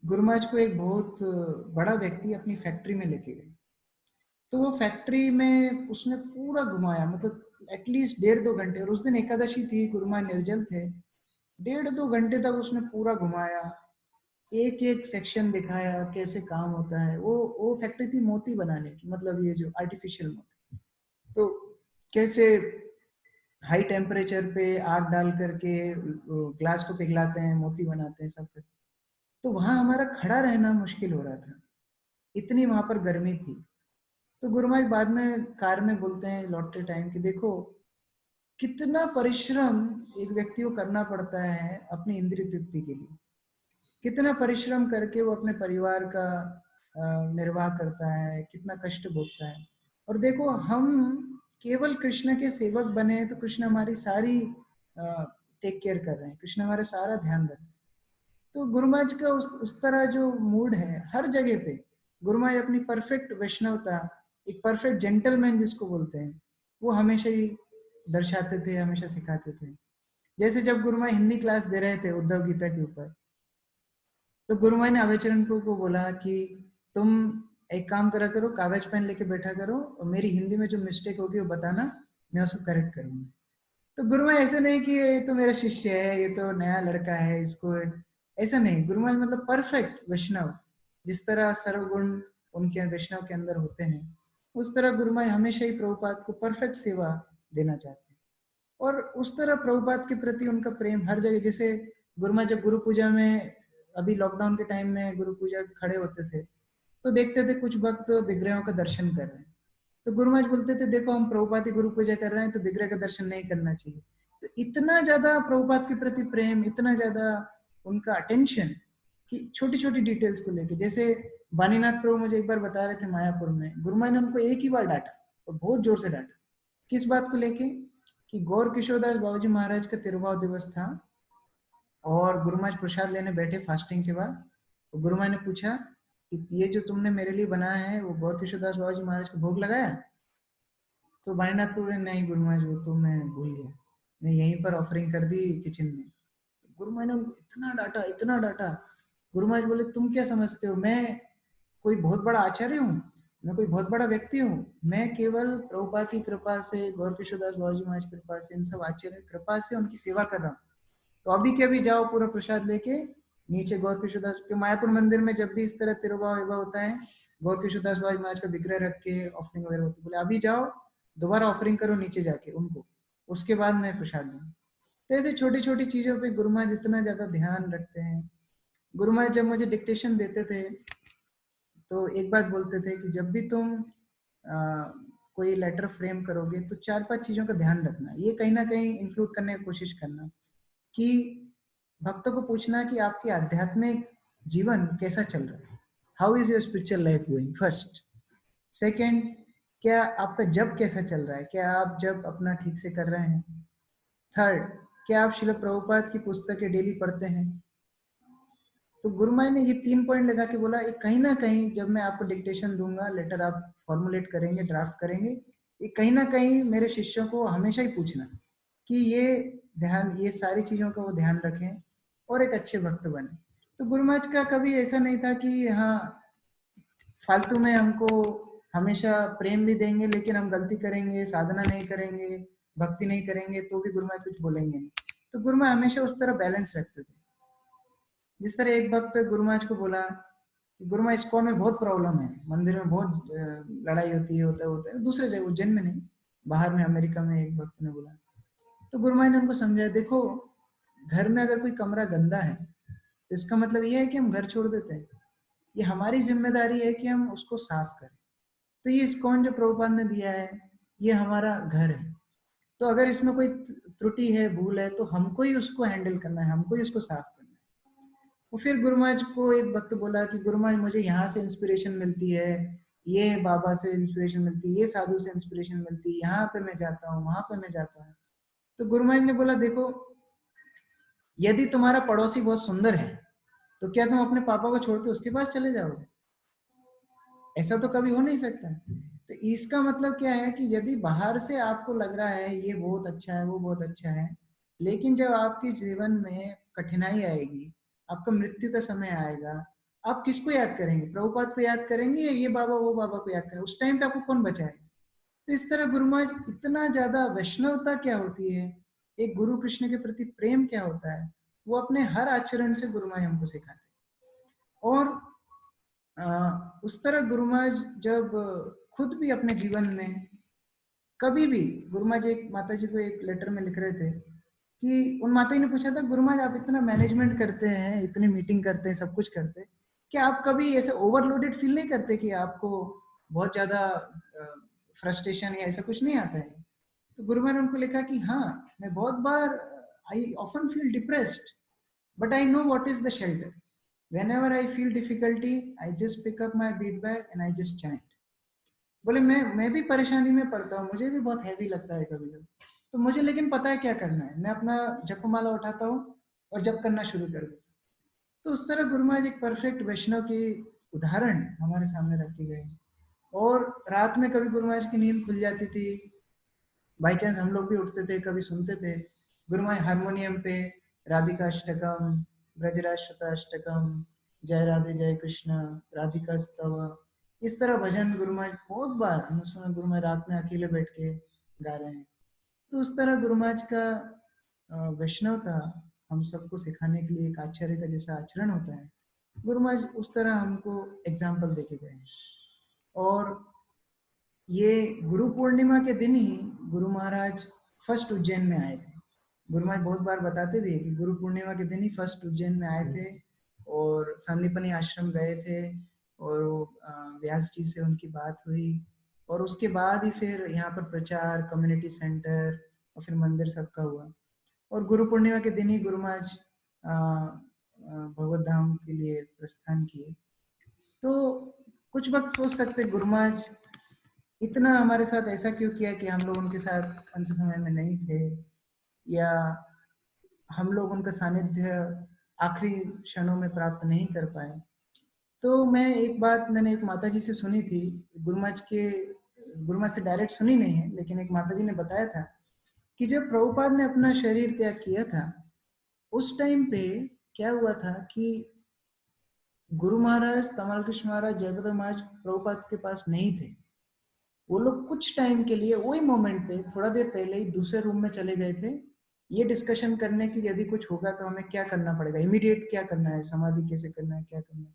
गुरु महाराज को एक बहुत बड़ा व्यक्ति अपनी फैक्ट्री में लेके गए। तो वो फैक्ट्री में उसने पूरा घुमाया, मतलब एटलीस्ट 1.5-2 घंटे, और उस दिन एकादशी थी, गुरु महाराज निर्जल थे। 1.5-2 घंटे तक उसने पूरा घुमाया, एक एक सेक्शन दिखाया, कैसे काम होता है। वो फैक्ट्री थी मोती बनाने की, मतलब ये जो आर्टिफिशियल मोती, तो कैसे हाई टेम्परेचर पे आग डाल करके ग्लास को पिघलाते हैं, मोती बनाते हैं, सब कुछ। तो वहां हमारा खड़ा रहना मुश्किल हो रहा था, इतनी वहां पर गर्मी थी। तो गुरु महाराज बाद में कार में बोलते हैं लौटते टाइम कि देखो कितना परिश्रम एक व्यक्ति को करना पड़ता है अपनी इंद्रिय तृप्ति के लिए, कितना परिश्रम करके वो अपने परिवार का निर्वाह करता है, कितना कष्ट भोगता है। और देखो हम केवल कृष्ण के सेवक बने तो कृष्ण हमारी सारी टेक केयर कर रहे हैं, कृष्ण हमारा सारा ध्यान रख रहे हैं। तो गुरु महाराज का उस तरह जो मूड है हर जगह पे, गुरु महाराज अपनी परफेक्ट वैष्णवता, एक परफेक्ट जेंटलमैन जिसको बोलते हैं, वो हमेशा ही दर्शाते थे, हमेशा सिखाते थे। जैसे जब गुरु महाराज हिंदी क्लास दे रहे थे उद्धव गीता के ऊपर, तो गुरु महाराज ने अभयचरण प्रभु को बोला कि तुम एक काम करा करो, कागज पेन लेके बैठा करो, और मेरी हिंदी में जो मिस्टेक होगी वो बताना, मैं उसको करेक्ट करूंगा। तो गुरु महाराज ऐसे नहीं कि ये तो मेरा शिष्य है, ये तो नया लड़का है, इसको ऐसा नहीं। गुरु महाराज मतलब परफेक्ट वैष्णव, जिस तरह सर्वगुण उनके वैष्णव के अंदर होते हैं, उस तरह गुरु महाराज हमेशा ही प्रभुपाद को परफेक्ट सेवा देना चाहते हैं। और उस तरह प्रभुपाद के प्रति उनका प्रेम हर जगह। जैसे गुरु महाराज जब गुरु पूजा में, अभी लॉकडाउन के टाइम में गुरु पूजा खड़े होते थे, तो देखते थे कुछ भक्त विग्रहों का दर्शन कर रहे हैं, तो गुरु महाराज बोलते थे देखो हम प्रभुपाद की गुरु पूजा कर रहे हैं तो विग्रह का दर्शन नहीं करना चाहिए। तो इतना ज्यादा प्रभुपाद के प्रति प्रेम, इतना ज्यादा उनका अटेंशन कि छोटी छोटी डिटेल्स को लेके, जैसे बानीनाथ प्रभु मुझे एक बार बता रहे थे मायापुर में, गुरु महाराज ने उनको एक ही बार डांटा और बहुत जोर से डांटा। किस बात को लेके? कि गौर किशोरदास बाबूजी महाराज का तिरुभाव दिवस था और गुरु महाराज प्रसाद लेने बैठे फास्टिंग के बाद, तो गुरु महाराज ने पूछा कि ये जो तुमने मेरे लिए बनाया है वो गौर किशोरदास बाबूजी महाराज को भोग लगाया? तो बानीनाथ प्रभु ने नहीं गुरु महाराज वो तो मैं भूल गया, मैं यहीं पर ऑफरिंग कर दी किचन में। गुरु महाराज ने उनको इतना डांटा, इतना डांटा। गुरु महाराज बोले तुम क्या समझते हो मैं कोई बहुत बड़ा आचार्य हूँ, मैं कोई बहुत बड़ा व्यक्ति हूँ? मैं केवल प्रभुपाद की कृपा से, गौर किशोरदास बाबूजी महाराज की कृपा से, इन सब आचार्य की कृपा से उनकी सेवा कर रहा हूँ। तो अभी के अभी जाओ पूरा प्रसाद लेके नीचे गौर किशोरदास के मायापुर मंदिर में जब भी इस तरह तिरुभाव होता है, गौर किशोरदास बाबूजी महाराज का विग्रह रख के ऑफरिंग वगैरह होती है, बोले अभी जाओ दोबारा ऑफरिंग करो नीचे जाके उनको, उसके बाद मैं प्रसाद दूंगा। तो ऐसे छोटी छोटी चीजों पे गुरु महाराज इतना ज्यादा ध्यान रखते हैं। गुरु महाराज जब मुझे डिक्टेशन देते थे तो एक बात बोलते थे कि जब भी तुम कोई लेटर फ्रेम करोगे तो 4-5 चीजों का ध्यान रखना, ये कहीं ना कहीं इंक्लूड करने की कोशिश करना कि भक्तों को पूछना कि आपकी आध्यात्मिक जीवन कैसा चल रहा है, how is your spiritual life going, first. Second, क्या आपका जप कैसा चल रहा है, क्या आप जप अपना ठीक से कर रहे हैं? थर्ड, क्या आप श्रील प्रभुपाद की पुस्तकें डेली पढ़ते हैं? तो गुरु महाराज ने ये 3 पॉइंट लगा के बोला कहीं ना कहीं जब मैं आपको डिक्टेशन दूंगा, लेटर आप फॉर्मुलेट करेंगे, ड्राफ्ट करेंगे, ये कहीं ना कहीं मेरे शिष्यों को हमेशा ही पूछना कि ये ध्यान, ये सारी चीजों का वो ध्यान रखें और एक अच्छे भक्त बने। तो गुरु महाराज का कभी ऐसा नहीं था कि हाँ फालतू में हमको हमेशा प्रेम भी देंगे लेकिन हम गलती करेंगे, साधना नहीं करेंगे, भक्ति नहीं करेंगे तो भी गुरु महाराज कुछ बोलेंगे नहीं। तो गुरु महाराज हमेशा उस तरह बैलेंस रखते थे। जिस तरह एक भक्त गुरु महाराज को बोला, गुरु महाराज इस्कॉन में बहुत प्रॉब्लम है, मंदिर में बहुत लड़ाई होती है, होता है दूसरे जगह, उज्जैन में नहीं, बाहर में अमेरिका में एक भक्त ने बोला। तो गुरु महाराज ने उनको समझाया देखो घर में अगर कोई कमरा गंदा है तो इसका मतलब ये है कि हम घर छोड़ देते हैं, ये हमारी जिम्मेदारी है कि हम उसको साफ करें। तो ये इस्कॉन जो प्रभुपाद ने दिया है ये हमारा घर है, तो अगर इसमें कोई त्रुटि है, भूल है, तो हमको ही उसको हैंडल करना है, हमको ही उसको साफ करना है। और फिर गुरु महाराज को एक वक्त बोला कि गुरु महाराज मुझे यहाँ से इंस्पिरेशन मिलती है, ये बाबा से इंस्पिरेशन मिलती है, ये साधु से इंस्पिरेशन मिलती है, यहाँ पे मैं जाता हूँ, वहां पे मैं जाता हूँ। तो गुरु महाराज ने बोला देखो यदि तुम्हारा पड़ोसी बहुत सुंदर है तो क्या तुम अपने पापा को छोड़ के उसके पास चले जाओगे? ऐसा तो कभी हो नहीं सकता। तो इसका मतलब क्या है कि यदि बाहर से आपको लग रहा है ये बहुत अच्छा है, वो बहुत अच्छा है, लेकिन जब आपके जीवन में कठिनाई आएगी, आपका मृत्यु का समय आएगा, आप किसको याद करेंगे? प्रभुपाद को याद करेंगे या ये बाबा वो बाबा को याद करेंगे? उस टाइम पे आपको कौन बचाएगा? तो इस तरह गुरु महाराज इतना ज्यादा वैष्णवता क्या होती है, एक गुरु कृष्ण के प्रति प्रेम क्या होता है, वो अपने हर आचरण से गुरु महाराज हमको सिखाते हैं। और उस तरह गुरु महाराज जब खुद भी अपने जीवन में कभी भी, गुरु महाराज एक माता जी को एक लेटर में लिख रहे थे कि उन माता जी ने पूछा था गुरु महाराज आप इतना मैनेजमेंट करते हैं, इतनी मीटिंग करते हैं, सब कुछ करते हैं, क्या आप कभी ऐसे ओवरलोडेड फील नहीं करते कि आपको बहुत ज्यादा फ्रस्ट्रेशन या ऐसा कुछ नहीं आता है? तो गुरु महाराज ने उनको लिखा कि हाँ मैं बहुत बार I often feel depressed but I know what is the shelter, whenever I feel difficulty I just pick up my bead bag and I just chant। बोले मैं भी परेशानी में पड़ता हूँ, मुझे भी बहुत हैवी लगता है कभी कभी, तो मुझे लेकिन पता है क्या करना है, मैं अपना जपमाला उठाता हूँ और जप करना शुरू कर देता हूँ। तो उस तरह गुरु महाराज एक परफेक्ट वैष्णव की उदाहरण हमारे सामने रखी गई। और रात में कभी गुरु महाराज की नींद खुल जाती थी, बाई चांस हम लोग भी उठते थे, कभी सुनते थे गुरु महाराज हारमोनियम पे राधिका अष्टकम, ब्रजराज अष्टकम, जय राधे जय कृष्ण, राधिका स्तव, इस तरह भजन गुरु महाराज बहुत बार हमने सुना गुरु महाराज रात में अकेले बैठ के गा रहे हैं। तो उस तरह गुरु महाराज का वैष्णवता हम सबको सिखाने के लिए एक आचार्य का जैसा आचरण होता है, गुरु महाराज उस तरह हमको एग्जाम्पल देके गए हैं। और ये गुरु पूर्णिमा के दिन ही गुरु महाराज फर्स्ट उज्जैन में आए थे। गुरु महाराज बहुत बार बताते भी है कि गुरु पूर्णिमा के दिन ही फर्स्ट उज्जैन में आए थे और संदीपनी आश्रम गए थे और व्यास जी से उनकी बात हुई, और उसके बाद ही फिर यहाँ पर प्रचार, कम्युनिटी सेंटर और फिर मंदिर सबका हुआ। और गुरु पूर्णिमा के दिन ही गुरु महाराज भगवत धाम के लिए प्रस्थान किए। तो कुछ वक्त सोच सकते गुरु महाराज इतना हमारे साथ ऐसा क्यों किया कि हम लोग उनके साथ अंत समय में नहीं थे, या हम लोग उनका सानिध्य आखिरी क्षणों में प्राप्त नहीं कर पाए। तो मैं एक बात मैंने एक माता जी से सुनी थी, गुरु महाराज से डायरेक्ट सुनी नहीं है, लेकिन एक माता जी ने बताया था कि जब प्रभुपाद ने अपना शरीर त्याग किया था, उस टाइम पे क्या हुआ था कि गुरु महाराज, तमाल कृष्ण महाराज, जयप्रदा महाराज प्रभुपाद के पास नहीं थे। वो लोग कुछ टाइम के लिए वही मोमेंट पे थोड़ा देर पहले ही दूसरे रूम में चले गए थे, ये डिस्कशन करने की यदि कुछ होगा तो हमें क्या करना पड़ेगा, इमीडिएट क्या करना है, समाधि कैसे करना है, क्या करना है,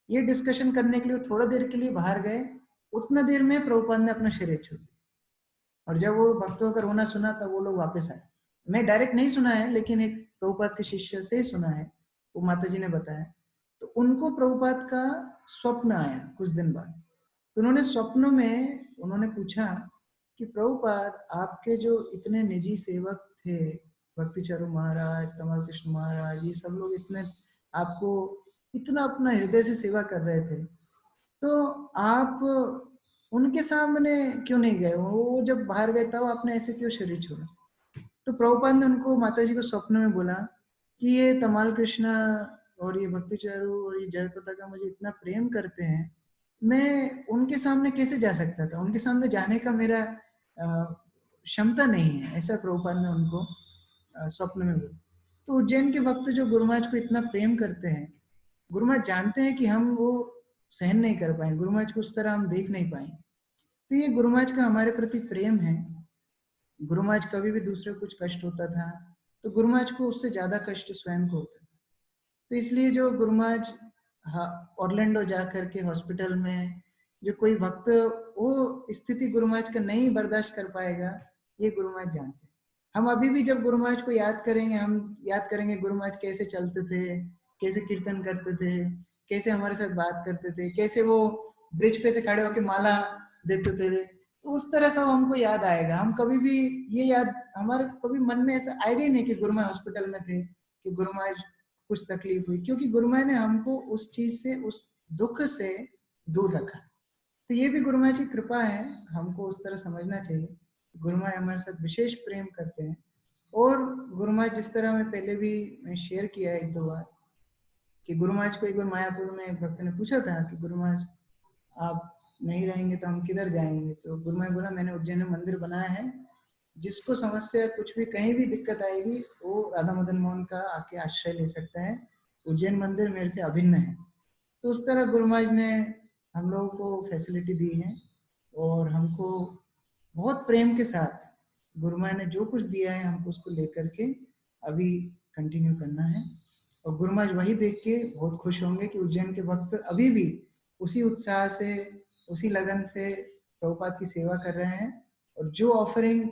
ये डिस्कशन करने के लिए थोड़ा देर के लिए बाहर गए। उतना देर में प्रभुपाद ने अपना शरीर छोड़ दिया, और जब वो भक्तों का रोना सुना तब वो लोग वापस आए। मैं डायरेक्ट नहीं सुना है, लेकिन एक प्रभुपाद के शिष्य से सुना है, वो माता जी ने बताया। तो उनको प्रभुपाद का स्वप्न आया कुछ दिन बाद। तो उन्होंने स्वप्नों में उन्होंने पूछा कि प्रभुपाद, आपके जो इतने निजी सेवक थे, भक्ति चारू महाराज, तमाल कृष्ण महाराज, ये सब लोग इतने आपको इतना अपना हृदय से सेवा कर रहे थे, तो आप उनके सामने क्यों नहीं गए? वो जब बाहर गए तब आपने ऐसे क्यों शरीर छोड़ा? तो प्रभुपाद ने उनको, माता जी को स्वप्न में बोला कि ये तमाल कृष्णा और ये भक्ति चारू और ये जयप्रदा का मुझे इतना प्रेम करते हैं, मैं उनके सामने कैसे जा सकता था? उनके सामने जाने का मेरा क्षमता नहीं है, ऐसा प्रभुपाद ने उनको स्वप्न में बोला। तो उज्जैन के भक्त जो गुरु महाराज को इतना प्रेम करते हैं, गुरु महाराज जानते हैं कि हम वो सहन नहीं कर पाए, गुरु महाराज को उस तरह हम देख नहीं पाए। तो ये गुरु महाराज का हमारे प्रति प्रेम है। गुरु महाराज कभी भी दूसरे को कुछ कष्ट होता था तो गुरु महाराज को उससे ज्यादा कष्ट स्वयं को होता था। तो इसलिए जो गुरु महाराज ऑरलैंडो जा करके हॉस्पिटल में जो कोई भक्त वो स्थिति गुरु महाराज का नहीं बर्दाश्त कर पाएगा, ये गुरु महाराज जानते हैं। हम अभी भी जब गुरु महाराज को याद करेंगे, हम याद करेंगे गुरु महाराज कैसे चलते थे, कैसे कीर्तन करते थे, कैसे हमारे साथ बात करते थे, कैसे वो ब्रिज पे से खड़े होकर माला देते थे, तो उस तरह सब हमको याद आएगा। हम कभी भी ये याद, हमारे कभी मन में ऐसा आएगा ही नहीं कि गुरु महाराज हॉस्पिटल में थे, कि गुरु महाराज कुछ तकलीफ हुई, क्योंकि गुरु महाराज ने हमको उस चीज से, उस दुख से दूर रखा। तो ये भी गुरु महाराज की कृपा है, हमको उस तरह समझना चाहिए। गुरु महाराज हमारे साथ विशेष प्रेम करते हैं। और गुरु महाराज जिस तरह मैं पहले भी शेयर किया है एक दो बार, कि गुरु महाराज को एक बार मायापुर में एक भक्त ने पूछा था कि गुरु महाराज आप नहीं रहेंगे तो हम किधर जाएंगे? तो गुरु महाराज बोला, मैंने उज्जैन में मंदिर बनाया है, जिसको समस्या कुछ भी कहीं भी दिक्कत आएगी वो राधा मदन मोहन का आके आश्रय ले सकता है, उज्जैन मंदिर मेरे से अभिन्न है। तो उस तरह गुरु महाराज ने हम लोगों को फैसिलिटी दी है, और हमको बहुत प्रेम के साथ गुरु महाराज ने जो कुछ दिया है हमको उसको लेकर के अभी कंटिन्यू करना है। और गुरु महाराज वही देख के बहुत खुश होंगे कि उज्जैन के भक्त अभी भी उसी उत्साह से, उसी लगन से प्रभुपाद की सेवा कर रहे हैं। और जो ऑफरिंग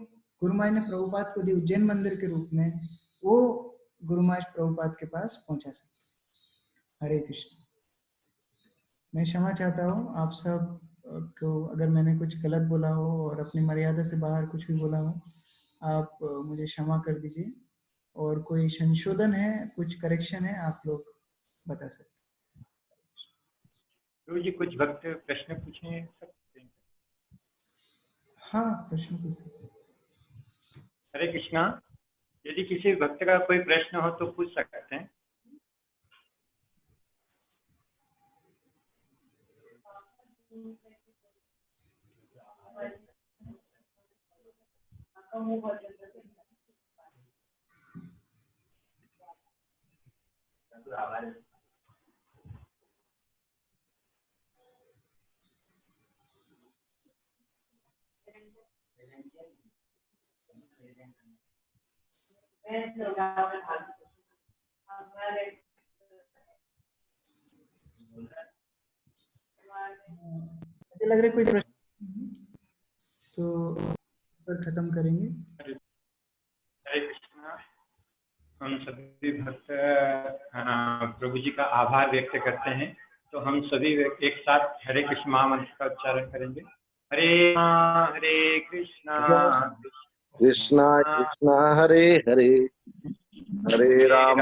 गुरु महाराज ने प्रभुपाद को दी उज्जैन मंदिर के रूप में, वो गुरु महाराज प्रभुपाद के पास पहुंचा सकते। हरे कृष्ण। मैं क्षमा चाहता हूँ आप सब को, अगर मैंने कुछ गलत बोला हो और अपनी मर्यादा से बाहर कुछ भी बोला हो, आप मुझे क्षमा कर दीजिए। और कोई संशोधन है, कुछ करेक्शन है, आप लोग बता सकते हैं। गुरु जी कुछ भक्त प्रश्न पूछे सकते हैं? हाँ, प्रश्न पूछ सकते हैं। हरे कृष्णा। यदि किसी भक्त का कोई प्रश्न हो तो पूछ सकते हैं। मुझे लग रहा है कोई प्रश्न, तो खत्म करेंगे। हरे कृष्णा। हम सभी भक्त प्रभु जी का आभार व्यक्त करते हैं तो हम सभी एक साथ हरे कृष्ण महामंत्र का उच्चारण करेंगे। हरे कृष्णा कृष्णा कृष्णा हरे हरे, हरे राम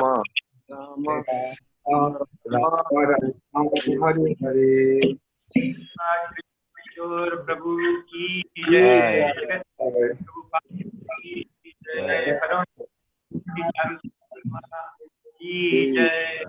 राम हरे हरे। किशोर प्रभु की जय, जगत प्रभुपाद की जय, परम की जय।